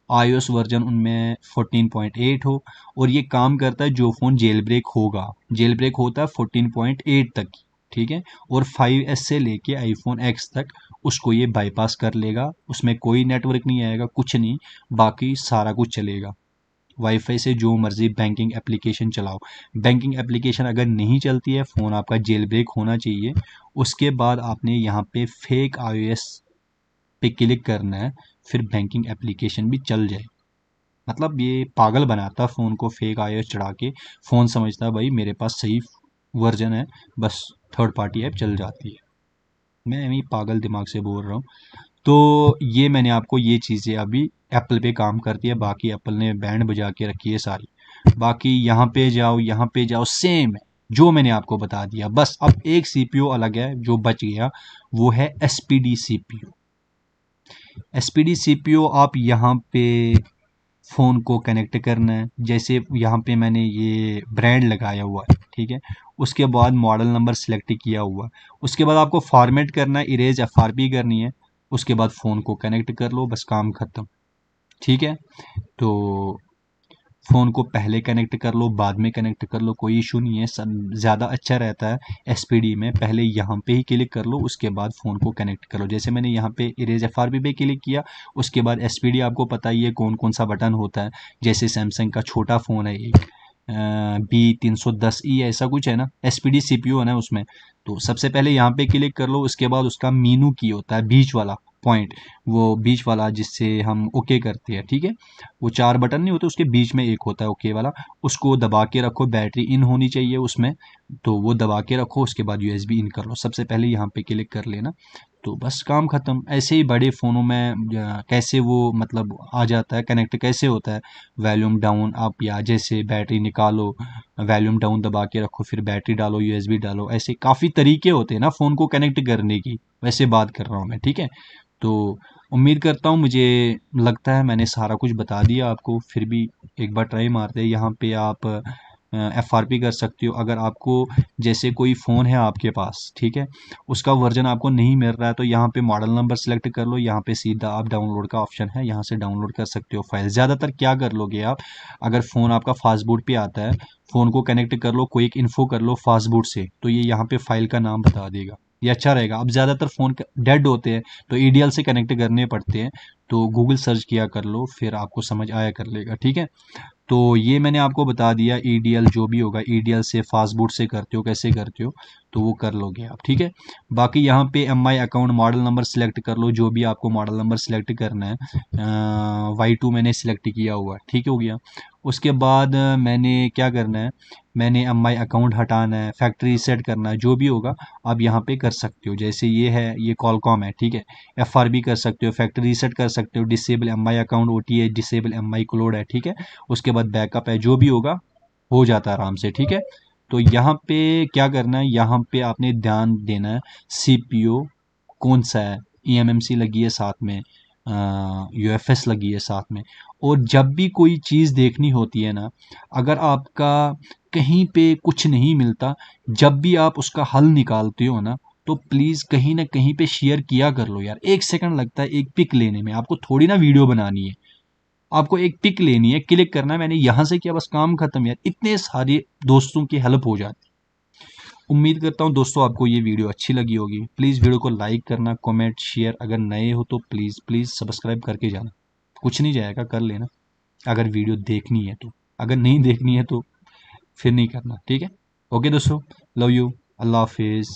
Speaker 1: iOS वर्जन उनमें 14.8 हो, और ये काम करता है जो फ़ोन जेल ब्रेक होगा, जेल ब्रेक होता है 14.8 तक, ठीक है। और 5s से लेके आईफोन एक्स तक उसको ये बाईपास कर लेगा, उसमें कोई नेटवर्क नहीं आएगा, कुछ नहीं, बाकी सारा कुछ चलेगा। वाईफाई से जो मर्जी बैंकिंग एप्लीकेशन चलाओ, बैंकिंग एप्लीकेशन अगर नहीं चलती है, फ़ोन आपका जेल ब्रेक होना चाहिए। उसके बाद आपने यहाँ पे फेक iOS पे क्लिक करना है, फिर बैंकिंग एप्लीकेशन भी चल जाए। मतलब ये पागल बनाता है फ़ोन को, फेक iOS चढ़ा के फ़ोन समझता है भाई मेरे पास सही वर्जन है, बस थर्ड पार्टी ऐप चल जाती है। मैं अभी पागल दिमाग से बोल रहा हूँ। तो ये मैंने आपको ये चीज़ें अभी एप्पल पे काम करती है, बाकी एप्पल ने बैंड बजा के रखी है सारी। बाकी यहाँ पे जाओ, यहाँ पे जाओ, सेम है जो मैंने आपको बता दिया, बस अब एक सीपीयू अलग है जो बच गया, वो है एसपीडी सीपीयू। एसपीडी सीपीयू आप यहाँ पे फ़ोन को कनेक्ट करना है, जैसे यहाँ पे मैंने ये ब्रांड लगाया हुआ है, ठीक है। उसके बाद मॉडल नंबर सेलेक्ट किया हुआ, उसके बाद आपको फॉर्मेट करना है, इरेज एफआरपी करनी है, उसके बाद फ़ोन को कनेक्ट कर लो, बस काम ख़त्म। ठीक है। तो फ़ोन को पहले कनेक्ट कर लो, बाद में कनेक्ट कर लो, कोई इशू नहीं है। सब ज़्यादा अच्छा रहता है एसपीडी में, पहले यहाँ पे ही क्लिक कर लो, उसके बाद फ़ोन को कनेक्ट करो। जैसे मैंने यहाँ पे इरेज एफआरबी पे क्लिक किया, उसके बाद एसपीडी आपको पता ही है कौन कौन सा बटन होता है। जैसे सैमसंग का छोटा फ़ोन है एक B310E ऐसा कुछ है ना, एसपीडी सीपीयू है ना उसमें। तो सबसे पहले यहाँ पे क्लिक कर लो, उसके बाद उसका मीनू की होता है बीच वाला पॉइंट, वो बीच वाला जिससे हम ओके करते हैं, ठीक है। वो 4 बटन नहीं होते, उसके बीच में एक होता है ओके वाला, उसको दबा के रखो। बैटरी इन होनी चाहिए उसमें, तो वो दबा के रखो, उसके बाद यूएसबी इन कर लो। सबसे पहले यहाँ पे क्लिक कर लेना, तो बस काम ख़त्म। ऐसे ही बड़े फ़ोनों में कैसे वो मतलब आ जाता है, कनेक्ट कैसे होता है। वॉल्यूम डाउन आप, या जैसे बैटरी निकालो, वॉल्यूम डाउन दबा के रखो, फिर बैटरी डालो, यूएसबी डालो, ऐसे काफ़ी तरीके होते हैं ना फ़ोन को कनेक्ट करने की। वैसे बात कर रहा हूँ मैं, ठीक है। तो उम्मीद करता हूँ, मुझे लगता है मैंने सारा कुछ बता दिया आपको। फिर भी एक बार ट्राई मारते हैं। यहाँ पे आप एफआरपी कर सकते हो। अगर आपको जैसे कोई फ़ोन है आपके पास, ठीक है, उसका वर्जन आपको नहीं मिल रहा है, तो यहाँ पे मॉडल नंबर सेलेक्ट कर लो, यहाँ पे सीधा आप डाउनलोड का ऑप्शन है, यहाँ से डाउनलोड कर सकते हो फाइल। ज़्यादातर क्या कर लोगे आप, अगर फ़ोन आपका फास्टबूट पे आता है, फ़ोन को कनेक्ट कर लो, क्विक इन्फो कर लो फास्टबूट से, तो ये यहाँ पे फाइल का नाम बता देगा, ये अच्छा रहेगा। अब ज़्यादातर फ़ोन डेड होते हैं, तो ईडीएल से कनेक्ट करने पड़ते हैं, तो गूगल सर्च किया कर लो, फिर आपको समझ आया कर लेगा, ठीक है। तो ये मैंने आपको बता दिया, ईडीएल जो भी होगा, ईडीएल से फास्टबूट से करते हो, कैसे करते हो, तो वो कर लोगे आप, ठीक है। बाकी यहाँ पे M I account model number select कर लो, जो भी आपको मॉडल नंबर सेलेक्ट करना है। Y2 मैंने सेलेक्ट किया हुआ है, ठीक हो गया। उसके बाद मैंने क्या करना है, मैंने एम आई अकाउंट हटाना है, फैक्ट्री रीसेट करना है, जो भी होगा आप यहाँ पे कर सकते हो। जैसे ये है, ये कॉलकॉम है, ठीक है। एफआरबी कर सकते हो, फैक्ट्री रीसेट कर सकते हो, disable M I account OTA, disable M I cloud है, ठीक है। उसके बाद बैकअप है, जो भी होगा हो जाता है आराम से, ठीक है। तो यहाँ पे क्या करना है, यहाँ पे आपने ध्यान देना है, सीपीयू कौन सा है, ईएमएमसी लगी है साथ में, यूएफएस लगी है साथ में। और जब भी कोई चीज़ देखनी होती है ना, अगर आपका कहीं पे कुछ नहीं मिलता, जब भी आप उसका हल निकालते हो ना, तो प्लीज़ कहीं ना कहीं पे शेयर किया कर लो यार। 1 सेकंड लगता है एक पिक लेने में, आपको थोड़ी ना वीडियो बनानी है, आपको एक पिक लेनी है, क्लिक करना है, मैंने यहाँ से किया, बस काम खत्म यार। इतने सारे दोस्तों की हेल्प हो जाती। उम्मीद करता हूँ दोस्तों आपको ये वीडियो अच्छी लगी होगी। प्लीज़ वीडियो को लाइक करना, कमेंट, शेयर, अगर नए हो तो प्लीज़ प्लीज़ सब्सक्राइब करके जाना। कुछ नहीं जाएगा, कर लेना अगर वीडियो देखनी है तो। अगर नहीं देखनी है तो फिर नहीं करना, ठीक है। ओके दोस्तों, लव यू, अल्लाह हाफिज़।